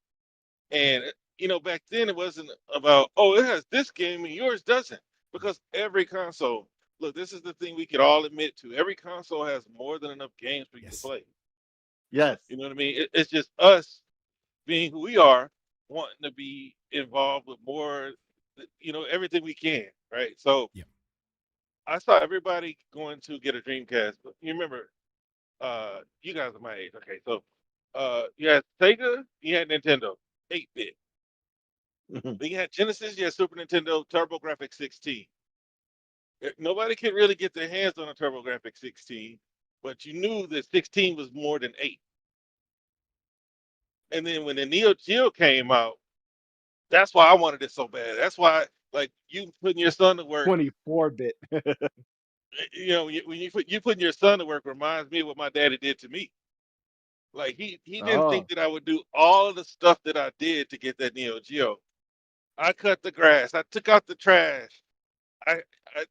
and you know, back then it wasn't about it has this game and yours doesn't, because every console. Look, this is the thing we could all admit to. Every console has more than enough games for you to play. Yes. You know what I mean? It's just us being who we are, wanting to be involved with more, everything we can, right? So Yeah. I saw everybody going to get a Dreamcast. But you remember, you guys are my age. Okay, so you had Sega, you had Nintendo, 8-bit. Mhm. Then you had Genesis, you had Super Nintendo, TurboGrafx 16. Nobody could really get their hands on a TurboGrafx 16, but you knew that 16 was more than 8. And then when the Neo Geo came out, that's why I wanted it so bad. That's why, like, you putting your son to work, 24-bit. when you putting your son to work reminds me of what my daddy did to me. Like he didn't think Oh, that I would do all of the stuff that I did to get that Neo Geo. I cut the grass. I took out the trash. I, I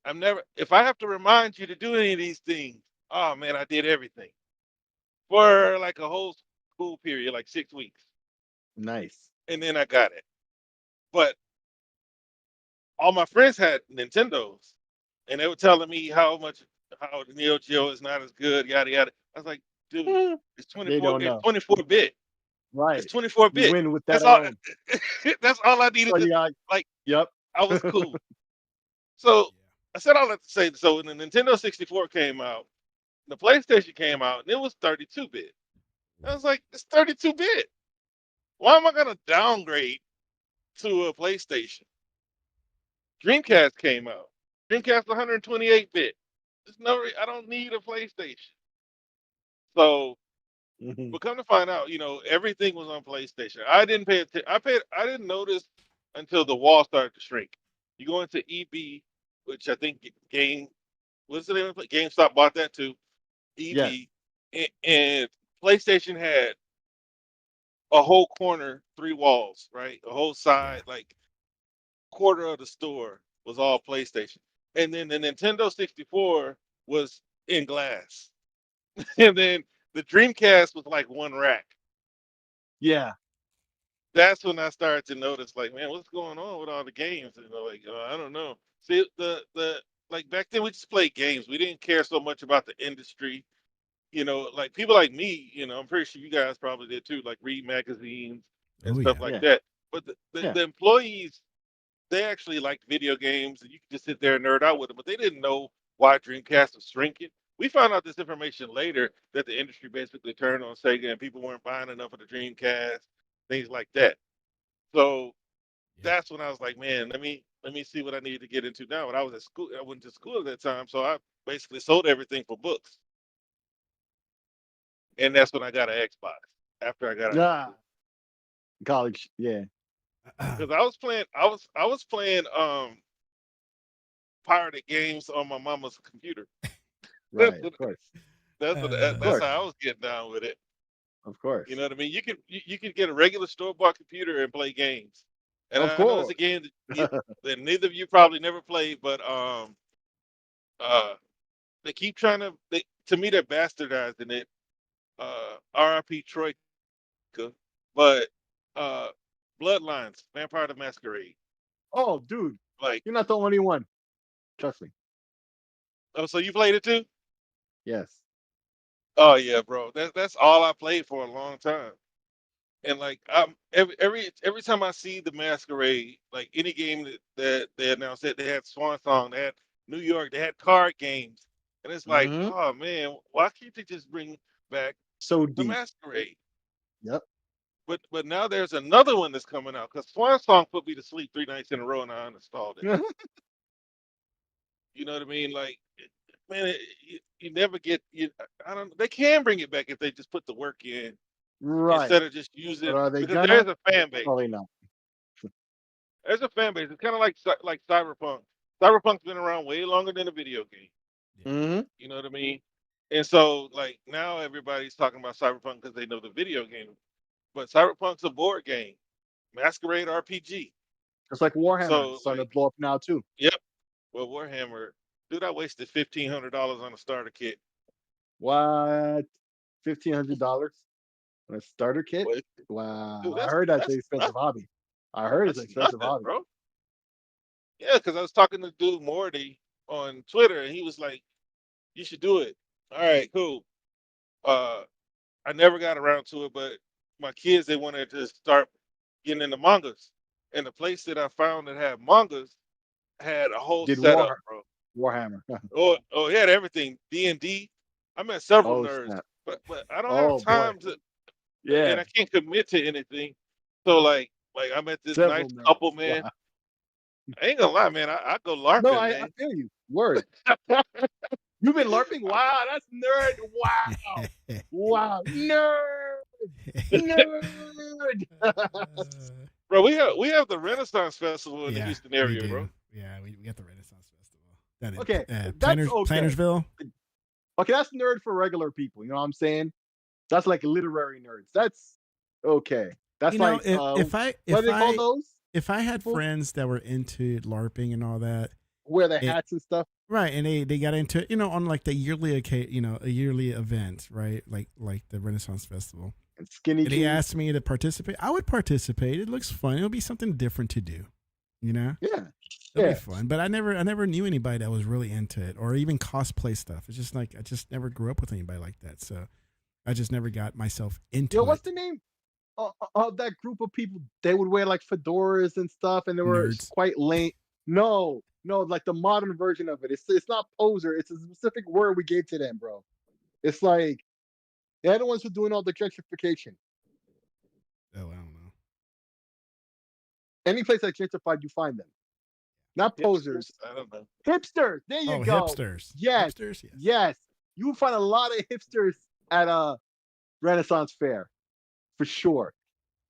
I'm never. If I have to remind you to do any of these things, oh man, I did everything for like a whole school period, like 6 weeks, nice. and then I got it. But all my friends had Nintendos, and they were telling me how the Neo Geo is not as good, yada yada. I was like, dude, Eh, it's they 24. don't It's know. 24-bit. It's Right. 24 You bit. win with that That's all. alone. That's all I So needed to you got, like. yep. I was cool. So Yeah. I said all that to say. So when the Nintendo 64 came out, the PlayStation came out, and it was 32-bit. I was like, it's 32-bit. Why am I gonna downgrade to a PlayStation? Dreamcast came out. Dreamcast 128-bit. I don't need a PlayStation. So, Mhm. but come to find out, everything was on PlayStation. I didn't pay attention. I didn't notice until the wall started to shrink. You go into EB, which I think what's the name of it? GameStop bought that too. Yes. EB, and PlayStation had a whole corner, 3 walls, right? A whole Yeah. side, like quarter of the store was all PlayStation. And then the Nintendo 64 was in glass. And then the Dreamcast was like one rack. Yeah. That's when I started to notice, like, man, what's going on with all the games? I don't know. See, the like back then we just played games. We didn't care so much about the industry. Like people like me, I'm pretty sure you guys probably did too, like read magazines and Oh stuff yeah. like Yeah. that. But the, Yeah. the employees, they actually liked video games and you could just sit there and nerd out with them, but they didn't know why Dreamcast was shrinking. We found out this information later that the industry basically turned on Sega and people weren't buying enough of the Dreamcast, things like that. So Yeah. that's when I was like, man, let me see what I need to get into now. When I was at school, I went to school at that time, so I basically sold everything for books, and that's when I got an Xbox after I got out of Yeah. school. College. Yeah. Because I was playing pirated games on my mama's computer. That's Right. what, Of course. Of that's course. how I was getting down with it. Of You course. know what I mean? You could get a regular store bought computer and play games. And Of I know it's a course. game that neither of you probably never played, but uh they keep trying to me they're bastardizing it. RIP Troika, but uh Bloodlines, Vampire the Masquerade. Oh, dude, Like, you're not the only one. Trust me. oh, so you played it too? Yes. Oh yeah, bro. That's all I played for a long time. And like every time I see the Masquerade, like any game that they announced it, they had Swan Song, they had New York, they had card games. And it's like, Hmm. oh man, why can't they just bring back So the deep. Masquerade? Yep. But now there's another one that's coming out because Swan Song put me to sleep 3 nights in a row and I uninstalled it. You know what I mean? Like, man, you never get you. I don't. They can bring it back if they just put the work in Right. instead of just But using are they because there gonna? is a fan base. Probably not. There's a fan base. It's kind of like Cyberpunk. Cyberpunk's been around way longer than a video game. Hmm. You know what I mean? And so like now everybody's talking about Cyberpunk because they know the video game. But Cyberpunk's a board game, Masquerade RPG. It's like Warhammer. It's So starting to like, blow up now too. yep. Well, Warhammer, dude, I wasted $1,500 on a starter kit. What? $1,500 on a starter kit? What? Wow. Dude, I that's heard that's an that's expensive nothing. hobby. I heard it's an That's expensive nothing, hobby. bro. Yeah, because I was talking to dude Morty on Twitter, and he was like, "You should do it." All right, cool. Uh, I never got around to it, but my kids they wanted to start getting into mangas, and the place that I found that had mangas had a whole Did setup, bro. Warhammer. Oh, he had everything. D&D. I met several Oh nerds, snap! but I don't have Oh boy! time to, and Yeah, I can't commit to anything. So like I met this nice several nerds. couple, man. Wow. I ain't gonna lie, man. I go No, LARPing, I man. feel you. Word. You've been LARPing? Wow, that's nerd. Wow. Wow. Nerd. Bro, we have the Renaissance Festival in the Houston we area, do. bro. Yeah, we got the Renaissance Festival. That is, Okay, that's Plannersville. Okay, that's nerd for regular people. You know what I'm saying? That's like literary nerds. That's okay. That's like if what do they call those? If I had People? friends that were into LARPing and all that, Wear their hats and stuff. right, and they got into it, on like the yearly a yearly event, right, like the Renaissance Festival. And skinny. And they asked me to participate. I would participate. It looks fun. It'll be something different to do, Yeah. It'll be fun. But I never knew anybody that was really into it or even cosplay stuff. It's just like I just never grew up with anybody like that, so I just never got myself into it. What's the name of that group of people? They would wear like fedoras and stuff, and they were Nerds. quite lame. No, like the modern version of it. It's not poser. It's a specific word we gave to them, bro. It's like they're the ones who are doing all the gentrification. Oh, I don't know. Any place that's gentrified, you find them. Not posers. I don't know. Hipsters. There you go. Hipsters. Yes. Hipsters. Yes. You will find a lot of hipsters at a Renaissance fair, for sure.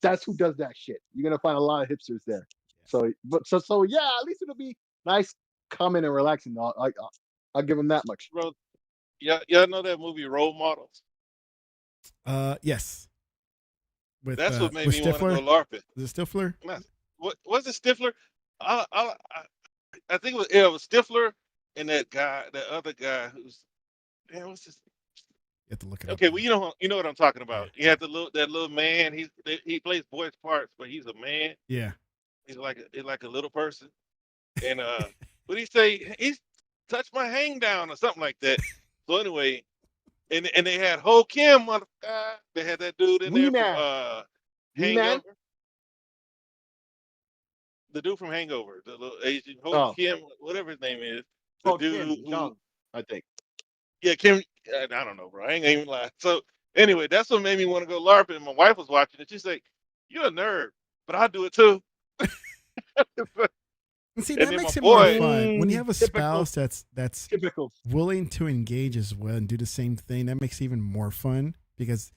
That's who does that shit. You're gonna find a lot of hipsters there. So yeah, at least it'll be nice, calming, and relaxing. I'll give them that much. Bro, y'all know that movie Role Models? Yes. With, That's what made me Stifler? want to go LARPing. Is it Stifler? What was it, Stifler? I think it was Stifler and that other guy who's, damn, what's his? You have to look it up. Okay, well, you know what I'm talking about. You have that little man. He plays boys parts, but he's a man. Yeah. He's like a little person. And what he say? He's touched my hang down or something like that. So anyway, and they had Ho Kim, motherfucker. They had that dude in there from Hangover. The dude from Hangover, the little Asian Ho Kim, whatever his name is. The dude Kim Jong, I think. Yeah, Kim. I don't know, bro. I ain't even lie. So anyway, that's what made me want to go LARPing. My wife was watching it. She's like, "You're a nerd, but I'll do it too." And see, that makes it more fun when you have a spouse that's typical, willing to engage as well and do the same thing. That makes it even more fun because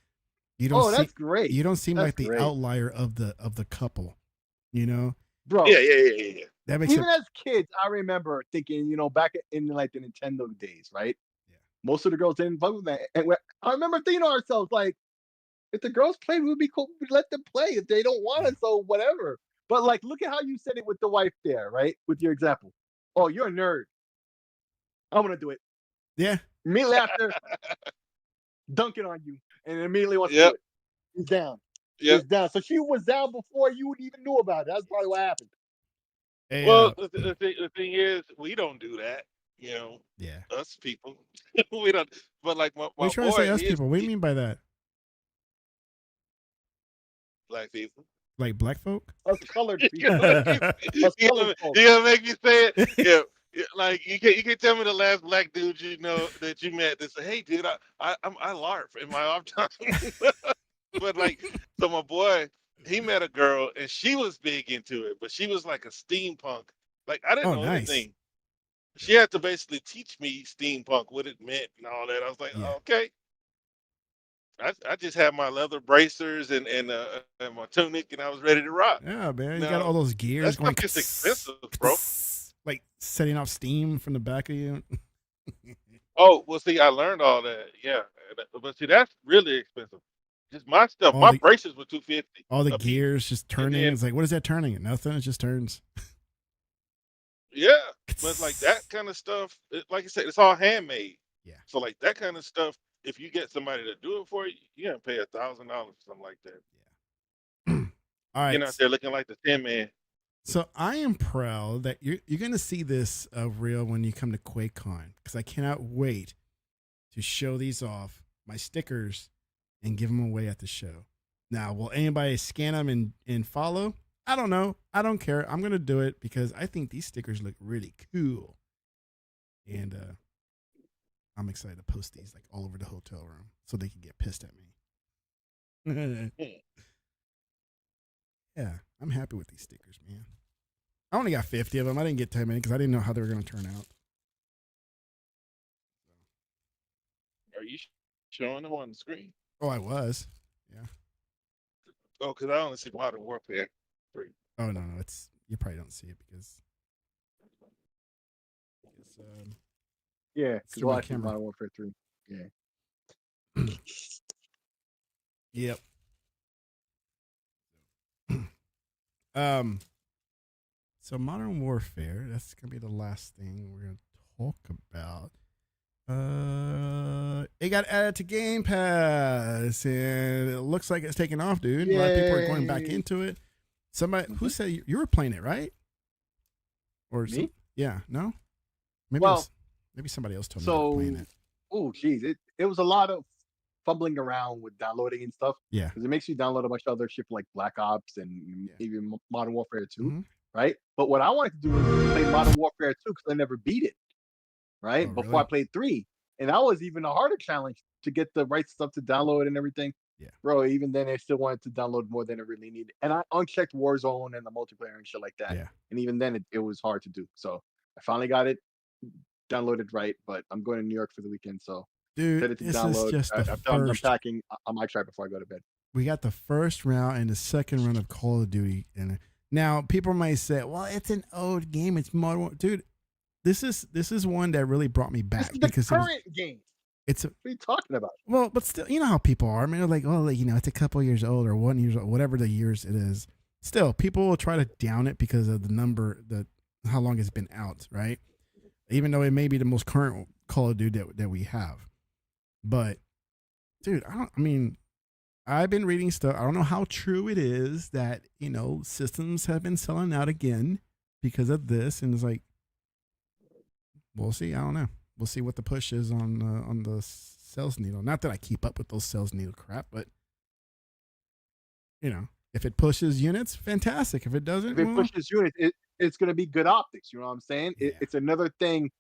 you don't. That's great. You don't seem like the outlier of the couple, bro. Yeah. That makes even as kids, I remember thinking, back in like the Nintendo days, right? Yeah. Most of the girls didn't fuck with that, and I remember thinking to ourselves, like, if the girls played, we'd be cool. We'd let them play. If they don't want it, so whatever. But like, look at how you said it with the wife there, right? With your example. Oh, you're a nerd. I'm gonna do it. Yeah. Immediately after, dunking on you, and immediately wants to do it. He's down. Yeah. He's down. So she was down before you even knew about it. That's probably what happened. Hey, well, the thing is, we don't do that. Yeah. Us people, we don't. But like my we try to say us people. What do you mean by that? Black people. Like black folk? Us colored people. You gonna make me say it? Yeah. Like you can't tell me the last black dude that you met that said, "Hey, dude, I LARP in my off time." But like, so my boy, he met a girl and she was big into it, but she was like a steampunk. Like I didn't know anything. She had to basically teach me steampunk, what it meant and all that. I was like, okay. I just had my leather bracers and my tunic, and I was ready to rock. Yeah, man, you got all those gears. That's just expensive, bro. Like setting off steam from the back of you. Oh, well, see, I learned all that. Yeah, but see, that's really expensive. Just my stuff, my braces were $250. All the gears just turning. It's like, what is that turning? Nothing. It just turns. Yeah, but like that kind of stuff, like I said, it's all handmade. Yeah. So like that kind of stuff, if you get somebody to do it for you, you're gonna pay $1,000 or something like that. Yeah. All right. You're not there looking like the Tin Man. So I am proud that you're gonna see this reel when you come to QuakeCon, because I cannot wait to show these off, my stickers, and give them away at the show. Now, will anybody scan them and follow? I don't know. I don't care. I'm gonna do it because I think these stickers look really cool, and I'm excited to post these like all over the hotel room so they can get pissed at me. Yeah, I'm happy with these stickers, man. I only got 50 of them. I didn't get 10 many because I didn't know how they were gonna turn out. Are you showing them on the screen? Oh, I was. Yeah. Oh, because I only see Modern Warfare 3. Oh no, it's you probably don't see it because yeah, it's because through my watching camera. Modern Warfare 3. Yeah. Yep. So Modern Warfare, that's gonna be the last thing we're gonna talk about. It got added to Game Pass, and it looks like it's taking off, dude. A lot of people are going back into it. Somebody who said you were playing it, right? Or Me? Yeah, no. Maybe Well, maybe somebody else told me they were playing it. Oh, geez, it was a lot of fumbling around with downloading and stuff. Yeah, because it makes you download a bunch of other shit like Black Ops and even Modern Warfare 2, mm-hmm. right? But what I wanted to do was play Modern Warfare 2 because I never beat it, right? Oh, Before really? I played 3. And that was even a harder challenge to get the right stuff to download and everything. Yeah. Bro, even then, I still wanted to download more than I really needed. And I unchecked Warzone and the multiplayer and shit like that. Yeah. And even then, it was hard to do. So I finally got it downloaded right, but I'm going to New York for the weekend, so dude, set it to this download. is just the After I'm done first. packing, I might try before I go to bed. We got the first round and the second round of Call of Duty, and now people might say, "Well, it's an old game. It's modern." Dude, this is one that really brought me back This is the because current game. What are you talking about? Well, but still, you know how people are. I mean, they're like, "Oh, like, it's a couple years old or 1 year old, whatever the years it is." Still, people will try to down it because of the number, how long it's been out, right? Even though it may be the most current Call of Duty that we have, but dude, I've been reading stuff. I don't know how true it is that, systems have been selling out again because of this. And it's like, we'll see. I don't know. We'll see what the push is on the sales needle. Not that I keep up with those sales needle crap, but, if it pushes units, fantastic. If it doesn't, if it pushes units, it's going to be good optics. You know what I'm saying? Yeah. It's another thing,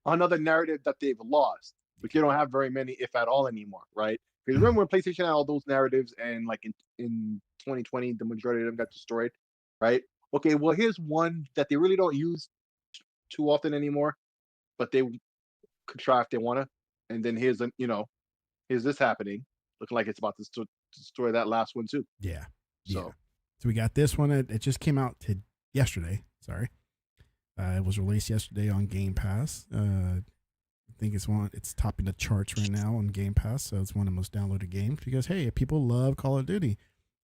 another narrative that they've lost. But you don't have very many, if at all, anymore, right? Because remember when PlayStation had all those narratives, and like in 2020, the majority of them got destroyed, right? Okay, well, here's one that they really don't use too often anymore, but they could try if they want to. And then here's this happening, looking like it's about to destroy that last one too. Yeah. So we got this one. It just came out yesterday. Sorry, it was released yesterday on Game Pass. I think it's topping the charts right now on Game Pass, so it's one of the most downloaded games because, hey, people love Call of Duty.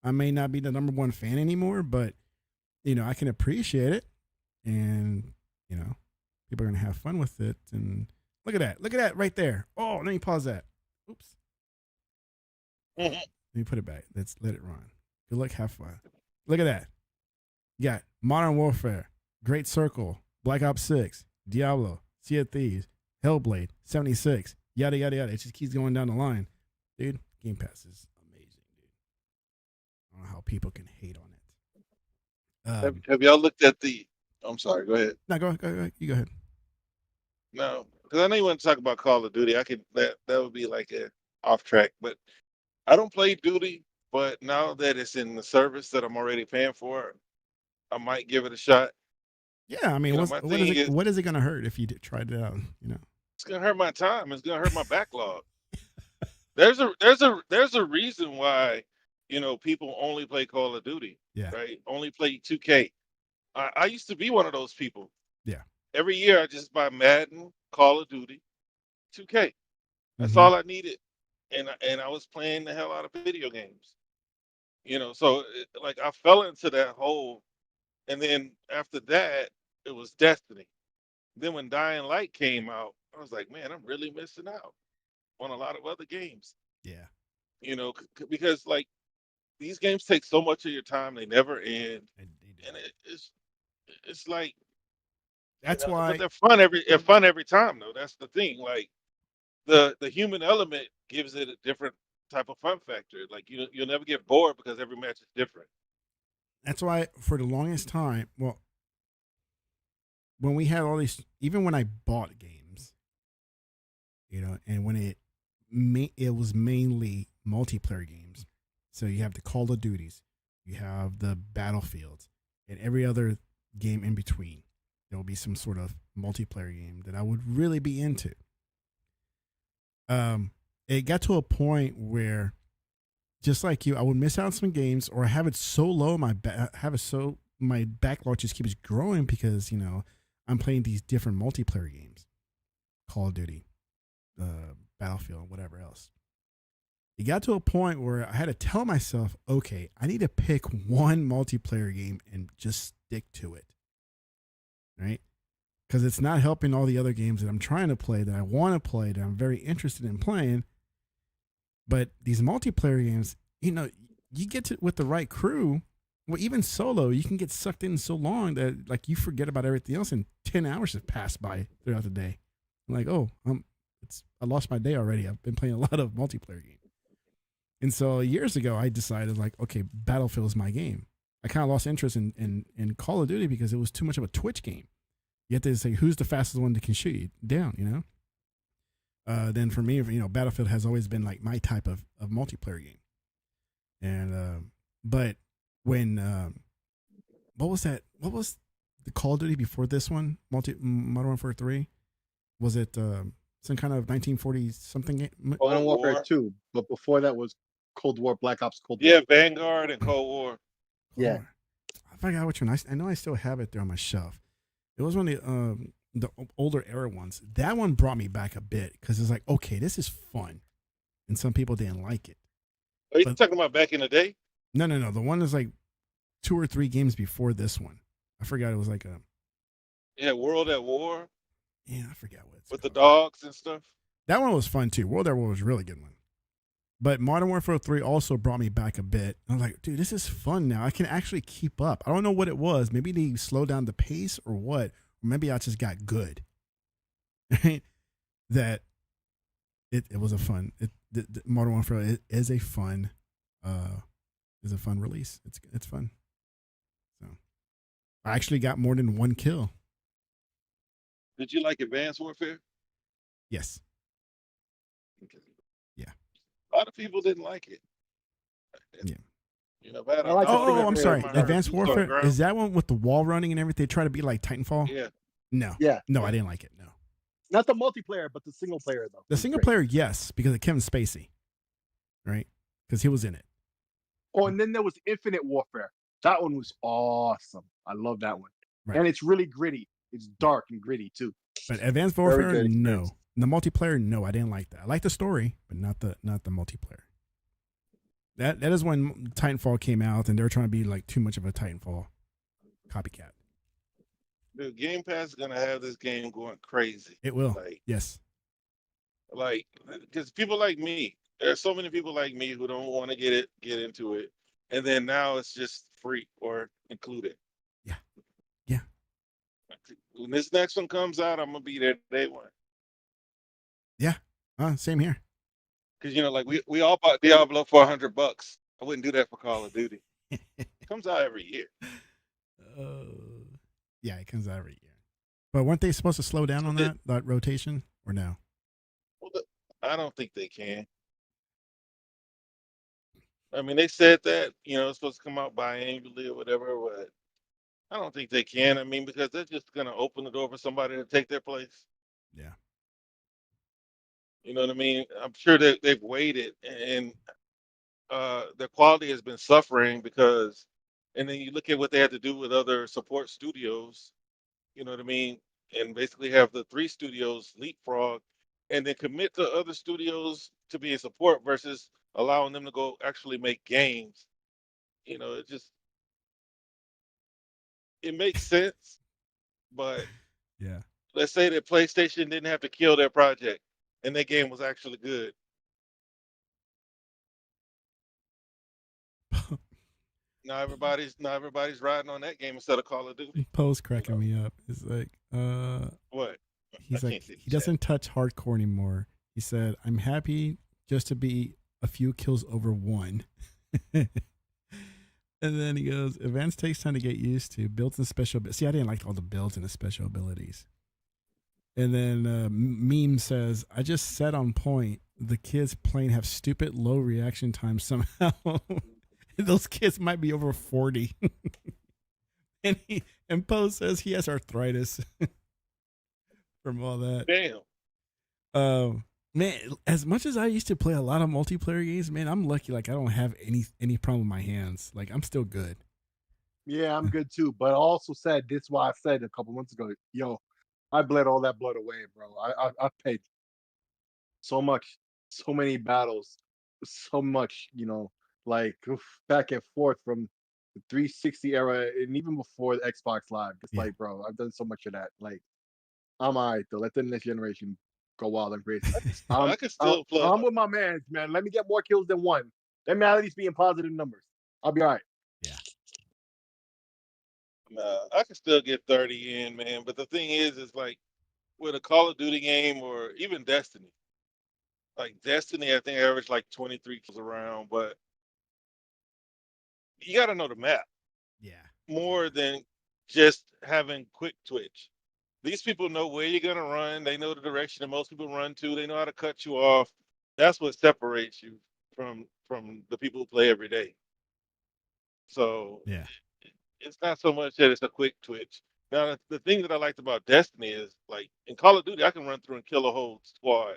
I may not be the number one fan anymore, but, I can appreciate it, and, people are going to have fun with it, and look at that right there. Oh, let me pause that. Oops. Let me put it back. Let's let it run. Good luck, have fun. Look at that. You got Modern Warfare, Great Circle, Black Ops 6, Diablo, Sea of Thieves, Hellblade, 76, yada, yada, yada. It just keeps going down the line. Dude, Game Pass is amazing, dude. I don't know how people can hate on it. Have y'all looked at I'm sorry, go ahead. No, go ahead. You go ahead. No, because I know you want to talk about Call of Duty. That would be like a off track, but I don't play Duty, but now that it's in the service that I'm already paying for, I might give it a shot. Yeah, I mean, what is it going to hurt if you tried it out? It's gonna hurt my time. It's gonna hurt my backlog. There's a reason why, people only play Call of Duty. Yeah. Right. Only play 2K. I used to be one of those people. Yeah. Every year I just buy Madden, Call of Duty, 2K. That's Mm-hmm. all I needed, and I was playing the hell out of video games. So like I fell into that hole, and then after that it was Destiny. Then when Dying Light came out, I was like, man, I'm really missing out on a lot of other games. Yeah. Because like these games take so much of your time, they never end, and it's like that's why. But they're fun every time though. That's the thing. Like the human element gives it a different type of fun factor. Like you'll never get bored because every match is different. That's why for the longest time, well, when we had all these, even when I bought games, and when it was mainly multiplayer games. So you have the Call of Duties, you have the Battlefields, and every other game in between. There will be some sort of multiplayer game that I would really be into. It got to a point where, just like you, I would miss out on some games, or I have it so low, my backlog just keeps growing because I'm playing these different multiplayer games, Call of Duty, Battlefield, whatever else. It got to a point where I had to tell myself, okay, I need to pick one multiplayer game and just stick to it, right? Because it's not helping all the other games that I'm trying to play, that I want to play, that I'm very interested in playing. But these multiplayer games, you get to with the right crew. Well, even solo, you can get sucked in so long that like you forget about everything else, and 10 hours have passed by throughout the day. I'm like, I lost my day already. I've been playing a lot of multiplayer games. And so years ago, I decided like, okay, Battlefield is my game. I kind of lost interest in Call of Duty because it was too much of a Twitch game. You have to say who's the fastest one that can shoot you down, Then for me, Battlefield has always been like my type of multiplayer game. And but when what was that? What was the Call of Duty before this one? Modern Warfare 3? Was it some kind of 1940 something game? Modern Warfare 2, but before that was Cold War, Black Ops Cold War. Yeah, Vanguard and Cold War. Yeah. I forgot which one. I know I still have it there on my shelf. It was one of the older era ones. That one brought me back a bit because it's like, okay, this is fun. And some people didn't like it. Are you talking about back in the day? No. The one is like 2 or 3 games before this one. I forgot it was like a... Yeah, World at War. Yeah, I forgot what it's with called. the dogs and stuff. That one was fun too. World at War was a really good one. But Modern Warfare 3 also brought me back a bit. I was like, dude, this is fun now. I can actually keep up. I don't know what it was. Maybe they slowed down the pace or what. Or maybe I just got good. That it was a fun. The Modern Warfare is a fun release. It's fun. So I actually got more than 1 kill. Did you like Advanced Warfare? Yes. Yeah. A lot of people didn't like it. Yeah. I'm sorry. Advanced Warfare, is that one with the wall running and everything? They try to be like Titanfall? Yeah. No. Yeah. No, I didn't like it. No. Not the multiplayer, but the single player though. The single player, yes, because of Kevin Spacey, right? Because he was in it. Oh, and then there was Infinite Warfare. That one was awesome. I love that one. Right. And it's really gritty. It's dark and gritty too. But Advanced Warfare, no. The multiplayer, no, I didn't like that. I like the story, but not the multiplayer. That is when Titanfall came out, and they were trying to be like too much of a Titanfall copycat. The Game Pass is gonna have this game going crazy. It will. Yes. Because people like me, there are so many people like me who don't want to get into it, and then now it's just free or included. Yeah. Yeah. When this next one comes out, I'm gonna be there day one. Yeah. Same here. Because we all bought Diablo for $100. I wouldn't do that for Call of Duty. It comes out every year. Yeah, it comes out every year. But weren't they supposed to slow down on that rotation, or no? Well, I don't think they can. I mean, they said that it's supposed to come out biannually or whatever, but I don't think they can. I mean, because they're just gonna open the door for somebody to take their place. Yeah. You know what I mean? I'm sure that they've waited, and their quality has been suffering because. And then you look at what they had to do with other support studios. You know what I mean? And basically have the 3 studios leapfrog, and then commit to other studios to be in support versus allowing them to go actually make games. It makes sense, but yeah. Let's say that PlayStation didn't have to kill their project, and their game was actually good. Now everybody's riding on that game instead of Call of Duty. Poe's cracking me up. It's like, what? He's like, he doesn't touch hardcore anymore. He said, "I'm happy just to be a few kills over 1." And then he goes, events takes time to get used to. Builds and special. See, I didn't like all the builds and the special abilities. And then Meme says, I just said on point, the kids playing have stupid low reaction time somehow. Those kids might be over 40. And Poe says he has arthritis from all that. Damn. Man, as much as I used to play a lot of multiplayer games, man, I'm lucky. Like I don't have any problem with my hands. Like I'm still good. Yeah, I'm good too. But I also said this is why I said a couple months ago, yo, I bled all that blood away, bro. I paid so much, so many battles, so much, like back and forth from the 360 era and even before the Xbox Live. It's like, bro, I've done so much of that. Like, I'm all right though. Let the next generation go wild and crazy. I can still play. I'm with my man. Let me get more kills than one. Let me at least be in positive numbers. I'll be all right. Yeah. Nah, I can still get 30 in, man. But the thing is like with a Call of Duty game or even Destiny. Like Destiny, I think I averaged like 23 kills around, but you got to know the map. Yeah. More than just having quick twitch. These people know where you're gonna run. They know the direction that most people run to. They know how to cut you off. That's what separates you from the people who play every day. So yeah, it's not so much that it's a quick twitch. Now the thing that I liked about Destiny is like in Call of Duty, I can run through and kill a whole squad.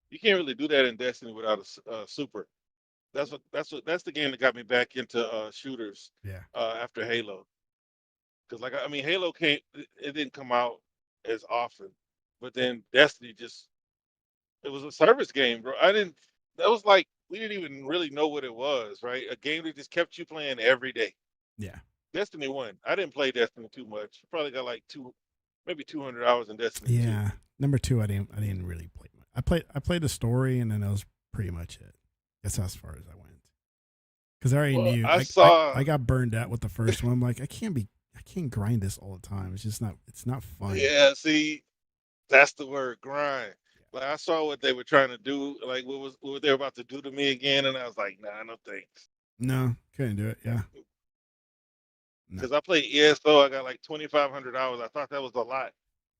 You can't really do that in Destiny without a super. That's the game that got me back into shooters. Yeah. After Halo. Because like I mean, Halo it didn't come out as often, but then Destiny it was a service game, bro. That was like we didn't even really know what it was, right? A game that just kept you playing every day. Yeah. Destiny 1. I didn't play Destiny too much. Probably got like maybe 200 hours in Destiny 2. Yeah. Number 2, I didn't really play much. I played the story and then that was pretty much it. That's as far as I went. Because I already knew I got burned out with the first one. I'm like, I can't grind this all the time. It's not fun. Yeah, see, that's the word, grind. Like I saw what they were trying to do, like what they were about to do to me again, and I was like, nah, no thanks. No, couldn't do it. Yeah. Because I played ESO, I got like 2,500 hours. I thought that was a lot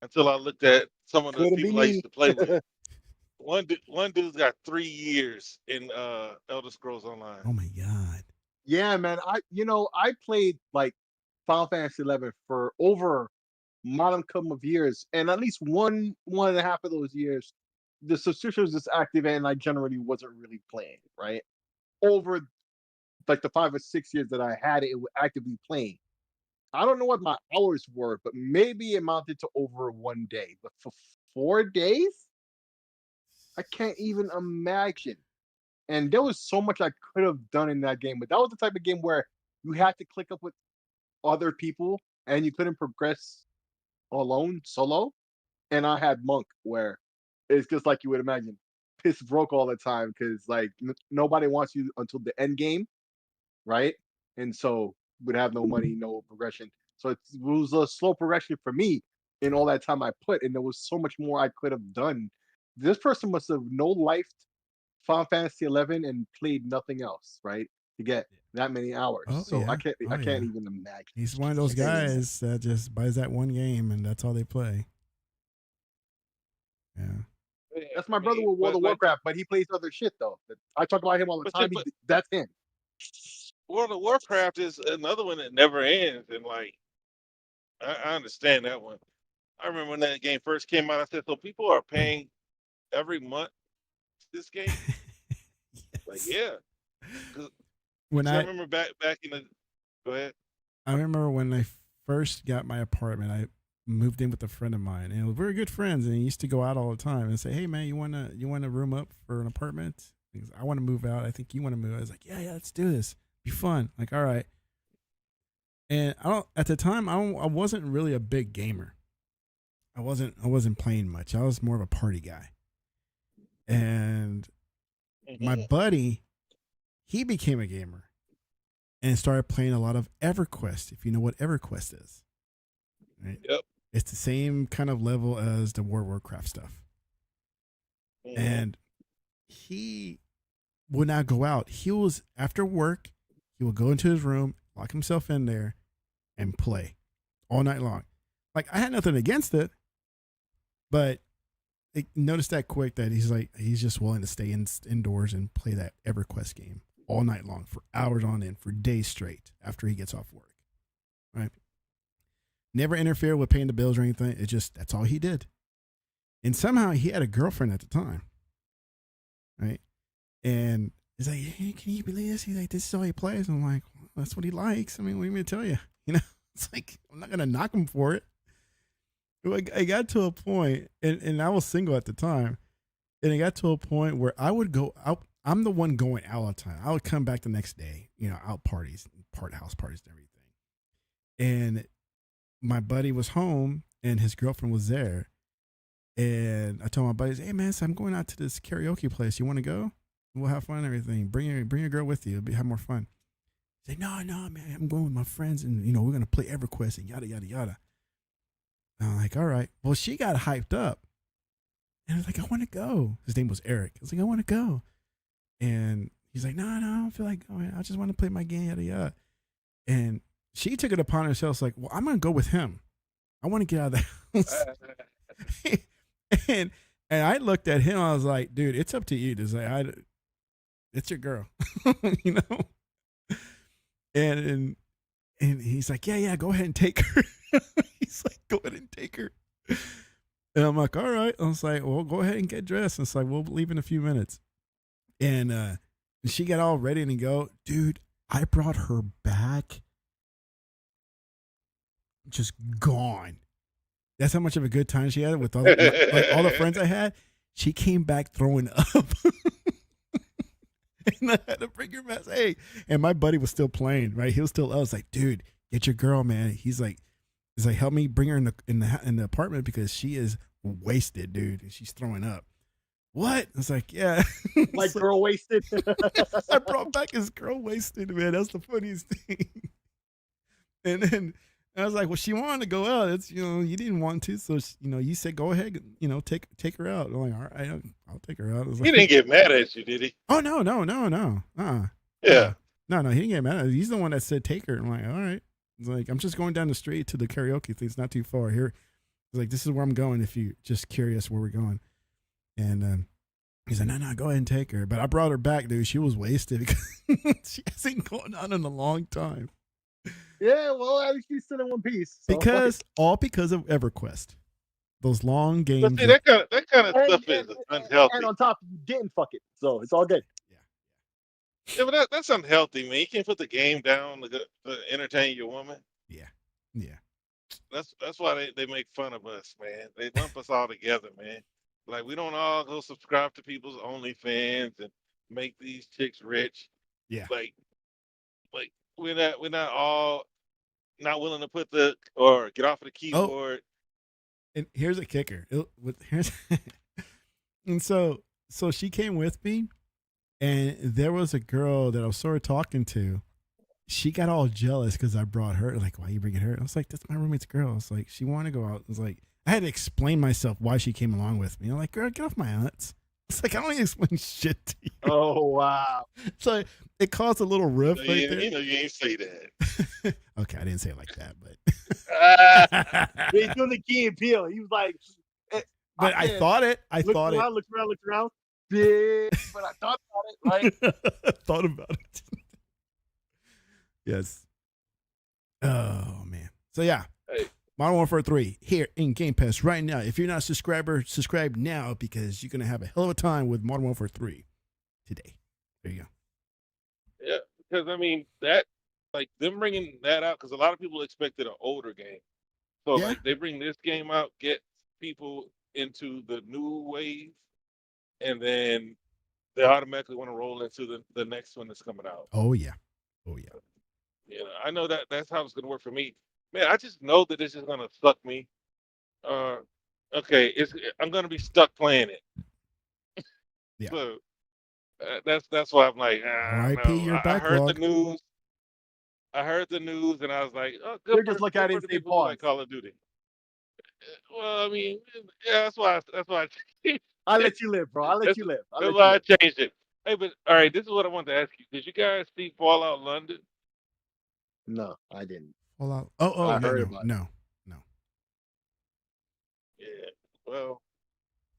until I looked at some of the people I used to play with. One dude's got 3 years in Elder Scrolls Online. Oh my god. Yeah, man. I played like Final Fantasy 11 for over modern couple of years, and at least one and a half of those years, the subscription was just active, and I generally wasn't really playing. Right over like the 5 or 6 years that I had it was actively playing. I don't know what my hours were, but maybe it amounted to over 1 day. But for 4 days, I can't even imagine. And there was so much I could have done in that game, but that was the type of game where you had to click up with other people and you couldn't progress alone, solo. And I had Monk, where it's just like you would imagine, piss broke all the time because like nobody wants you until the end game, right? And so would have no money, no progression. So it was a slow progression for me in all that time I put, and there was so much more I could have done. This person must have no life Final Fantasy 11 and played nothing else, right? To get that many hours. Oh, so yeah. I can't even imagine. He's one of those guys that just buys that one game and that's all they play. Yeah. That's my brother with World of Warcraft, but he plays other shit though. I talk about him all the time. That's him. World of Warcraft is another one that never ends, and like I understand that one. I remember when that game first came out, I said, so people are paying every month this game? Yes. Like, yeah. When I remember back in the, go ahead. I remember when I first got my apartment, I moved in with a friend of mine, and we were good friends, and he used to go out all the time and say, hey man, you want to room up for an apartment? Goes, I want to move out. I think you want to move. I was like, yeah, let's do this. Be fun. Like, all right. And at the time, I wasn't really a big gamer. I wasn't playing much. I was more of a party guy. And my buddy, he became a gamer and started playing a lot of EverQuest, if you know what EverQuest is. Right? Yep. It's the same kind of level as the World of Warcraft stuff. Mm-hmm. And he would not go out. He was, after work, he would go into his room lock himself in there, and play all night long. Like, I had nothing against it, but noticed that quick that he's just willing to stay indoors and play that EverQuest game all night long for hours on end, for days straight after he gets off work. Right? Never interfere with paying the bills or anything. That's all he did. And somehow he had a girlfriend at the time. Right? And he's like, hey, can you believe this? He's like, this is all he plays. I'm like, well, that's what he likes. I mean, what do you mean to tell you? You know, it's like, I'm not going to knock him for it. I got to a point, and I was single at the time, and it got to a point where I would go out. I'm the one going out all the time. I would come back the next day, you know, out parties, house parties and everything. And my buddy was home, and his girlfriend was there. And I told my buddies, hey, man, so I'm going out to this karaoke place. You want to go? We'll have fun and everything. Bring your girl with you. Have more fun. He said, no, man, I'm going with my friends, and, you know, we're going to play EverQuest and yada, yada, yada. And I'm like, all right. Well, she got hyped up. And I was like, I want to go. His name was Eric. I was like, I want to go. And he's like, no, I don't feel like going. I just want to play my game, yada, yada. And she took it upon herself, like, well, I'm going to go with him. I want to get out of the house. and I looked at him. I was like, dude, it's up to you. It's your girl, you know? And he's like, yeah, go ahead and take her. He's like, go ahead and take her. And I'm like, all right. I was like, well, go ahead and get dressed. And it's like, we'll leave in a few minutes. And she got all ready to go. Dude, I brought her back just gone. That's how much of a good time she had with all the friends I had. She came back throwing up. And I had to bring her back. Hey, and my buddy was still playing, right? He was still. I was like, dude, get your girl, man. He's like, help me bring her in the apartment because she is wasted, dude, and she's throwing up. What? I was like, yeah, like girl wasted. I brought back his girl wasted, man. That's the funniest thing. And then I was like, well, she wanted to go out. It's, you know, you didn't want to, so you know, you said go ahead, you know, take her out. I'm like, all right, I'll take her out. He didn't get mad at you, did he? Oh no. Yeah. No, he didn't get mad at me. He's the one that said take her. I'm like, all right. It's like, I'm just going down the street to the karaoke thing. It's not too far here. It's like, this is where I'm going if you're just curious where we're going. And he's like, no, go ahead and take her. But I brought her back, dude. She was wasted because she hasn't gone on in a long time. Yeah, well, at least she's still in one piece. So because of EverQuest. Those long games. But see, that kind of stuff is unhealthy. And on top, you didn't fuck it. So it's all good. Yeah, but that's unhealthy, man. You can't put the game down to entertain your woman. Yeah. That's why they make fun of us, man. They lump us all together, man. Like, we don't all go subscribe to people's OnlyFans and make these chicks rich. Yeah. Like we're not all not willing to put or get off of the keyboard. And here's a kicker. And so she came with me. And there was a girl that I was sort of talking to. She got all jealous because I brought her. Like, why are you bringing her? I was like, that's my roommate's girl. I was like, she wanted to go out. I was like, I had to explain myself why she came along with me. I'm like, girl, get off my nuts. It's like, I don't need to explain shit to you. Oh, wow. So it caused a little rift right there. You know, you ain't say that. Okay, I didn't say it like that, but. He's doing the Key and Peele. He was like, but I thought it. Looked around. But I thought about it, right? Thought about it. Yes. Oh man. So yeah, hey. Modern Warfare 3 here in Game Pass right now. If you're not a subscriber, subscribe now because you're gonna have a hell of a time with Modern Warfare 3 today. There you go. Yeah, because I mean that, like them bringing that out, because a lot of people expected an older game. So like they bring this game out, get people into the new wave. And then they automatically want to roll into the next one that's coming out. Oh yeah. You know, I know that's how it's gonna work for me. Man, I just know that this is gonna suck me. Okay, I'm gonna be stuck playing it. Yeah. So that's why I'm like, R.I.P. your backlog. I heard the news, and I was like, oh, good. They're just look at it and say pause. Like Call of Duty. Well, I mean, yeah, that's why. I'll let you live, bro. That's why I changed it. Hey, but all right, this is what I wanted to ask you. Did you guys see Fallout London? No, I didn't. Fallout. Oh, I yeah, heard no, about it. no. Yeah. Well,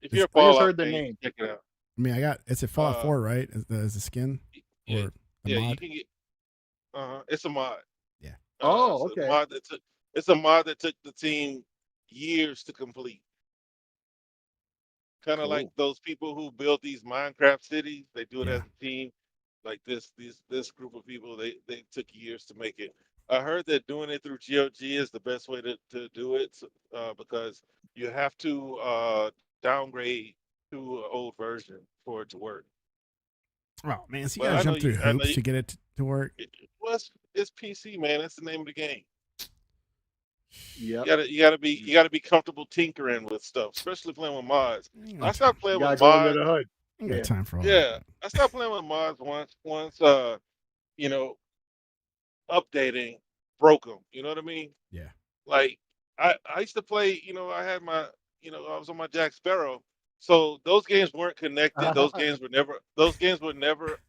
if It's, you're a I just Fallout heard the fan, you name. can check it out. I mean, it's a Fallout Uh, 4, right? Is the skin yeah, or the yeah, you mod? can get. It's a mod. Yeah. Oh, It's a okay. mod that took. It's a mod that took the team years to complete. Kind of like Cool. those people who build these Minecraft cities. They do it Yeah. as a team. Like this group of people, they took years to make it. I heard that doing it through GOG is the best way to do it because you have to downgrade to an old version for it to work. Oh man, so you But gotta I know jump through you. I know hoops to get it to work. well, it's PC, man. That's the name of the game. Yep. You gotta be comfortable tinkering with stuff, especially playing with mods. I ain't I got stopped time. You playing with gotta go under mods. the hood. I ain't got Yeah. time for all Yeah, that. I stopped playing with mods once updating broke them. You know what I mean? Yeah. Like I used to play. I had my I was on my Jack Sparrow, so those games weren't connected. Those games were never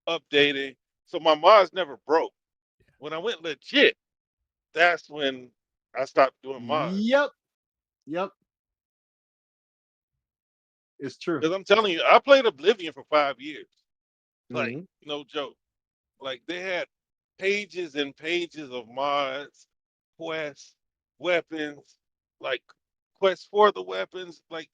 updating. So my mods never broke. When I went legit, that's when I stopped doing mods. Yep. Yep. It's true. Because I'm telling you, I played Oblivion for 5 years. Like, Mhm. no joke. Like, they had pages and pages of mods, quests, weapons, like quests for the weapons. Like,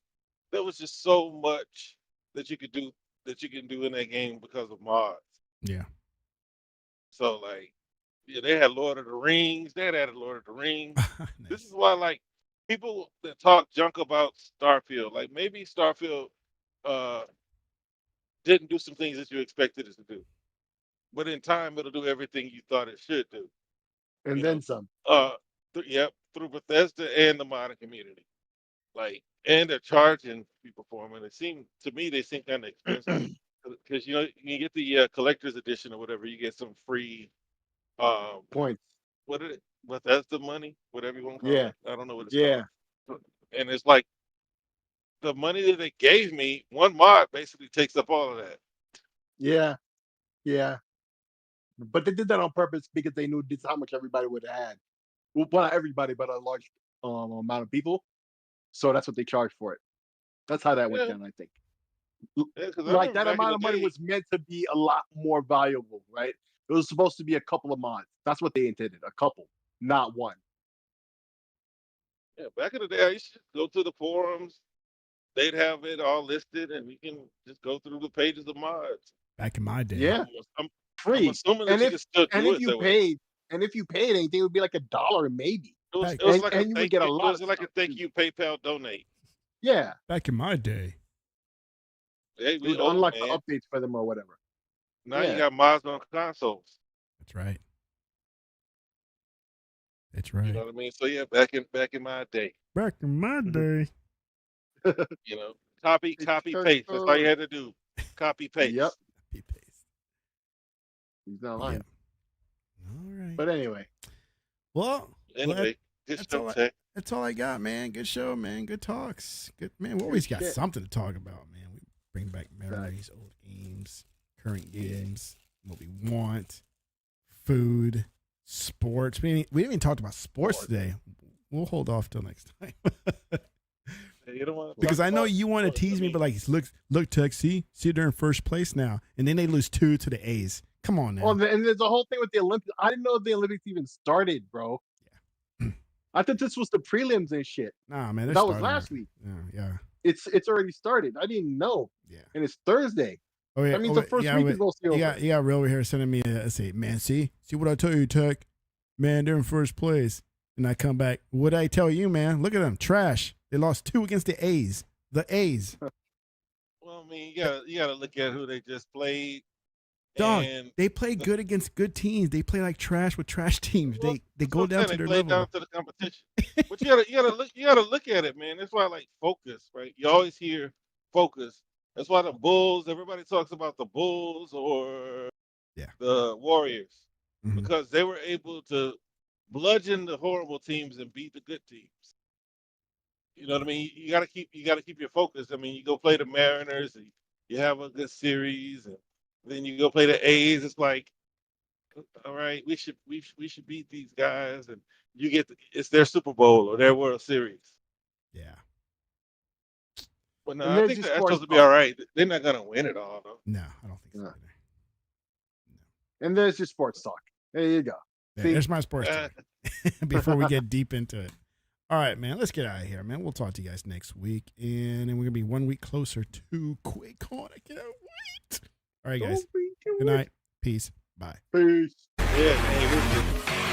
there was just so much that you could do that you can do in that game because of mods. Yeah. So, like, yeah, they had Lord of the Rings. They had added Lord of the Rings. This Nice. is why, like, people that talk junk about Starfield, like maybe Starfield uh didn't do some things that you expected it to do. But in time, it'll do everything you thought it should do. And You then know, some. yep, through Bethesda and the modding community. Like, and they're charging people for them, and they seem kind of expensive because you get the collector's edition or whatever, you get some free Points. what is it? Bethesda money, whatever you want to call Yeah. it. I don't know what it's Yeah. called. And it's like the money that they gave me, one mod basically takes up all of that. Yeah. Yeah. But they did that on purpose because they knew this is how much everybody would have had. Well, not everybody, but a large amount of people. So that's what they charged for it. That's how that went Yeah, down, I think. yeah, because I Like remember that back in amount the of money day, was meant to be a lot more valuable, right? It was supposed to be a couple of mods. That's what they intended, a couple, not one. yeah, back in the day, I used to go to the forums. They'd have it all listed, and you can just go through the pages of mods. Back in my day. Yeah, I'm, I'm free. assuming And that you if can still and do if it you that way. paid, anything, it would be like $1 maybe. Back It was like a And you would thank get a you. It lot was of like a stuff thank too. you PayPal donate. Yeah. back in my day. Hey, It we would old unlock the man. updates for them or whatever. Now you Yeah. got mods on consoles. That's right. That's You know right. what I mean? So yeah, back in my day, Back in my day. you know, copy It's copy church paste. That's all you had to do. Copy Yep. paste. Copy paste. He's not lying. Yep. All right. But anyway, Well, Anyway, good that's show, all. Tech. That's all I got, man. Good show, man. Good talks. Good man. We good always got shit. something to talk about, man. We bring back memories, old games, current games, what we want, food, sports. We didn't even talk about sports today. We'll hold off till next time. Hey, you don't want to Because talk I know about you want to sports. tease me, but like, look, Tech, see, they're in first place now, and then they lose 2 to the A's. Come on now. well, and there's a whole thing with the Olympics. I didn't know the Olympics even started, bro. Yeah. I thought this was the prelims and shit. Nah, man, they're That was starting last already. week. Yeah. It's already started. I didn't know. Yeah. And it's Thursday. Oh yeah. That means the first week is mostly over. You got Real over here sending me a say, man, see what I told you, Tech. Man, they're in first place. And I come back. What did I tell you, man? Look at them. Trash. They lost 2 against the A's. The A's. Well, I mean, you gotta look at who they just played. Dog, And they play good against good teams. They play like trash with trash teams. well, They that's go what I'm down saying, to they their play level. down to the competition. But you gotta look at it, man. That's why like focus, right? You always hear focus. That's why the Bulls, everybody talks about the Bulls or Yeah. the Warriors. Mhm. Because they were able to bludgeon the horrible teams and beat the good teams. You know what I mean? You gotta keep your focus. I mean, you go play the Mariners, and you have a good series, and then you go play the A's. It's like all right, we should beat these guys, and it's their Super Bowl or their World Series. Yeah. But no, I think that's supposed to be all right. They're not gonna win it all, though. No, I don't think so. No. Either. No. And there's your sports talk. There you go. There's my sports talk. Before we get deep into it. All right, man, let's get out of here, man. We'll talk to you guys next week. And then we're going to be 1 week closer to QuakeCon. I cannot wait. All right, guys. Good night. Peace. Bye. Peace. Yeah, man.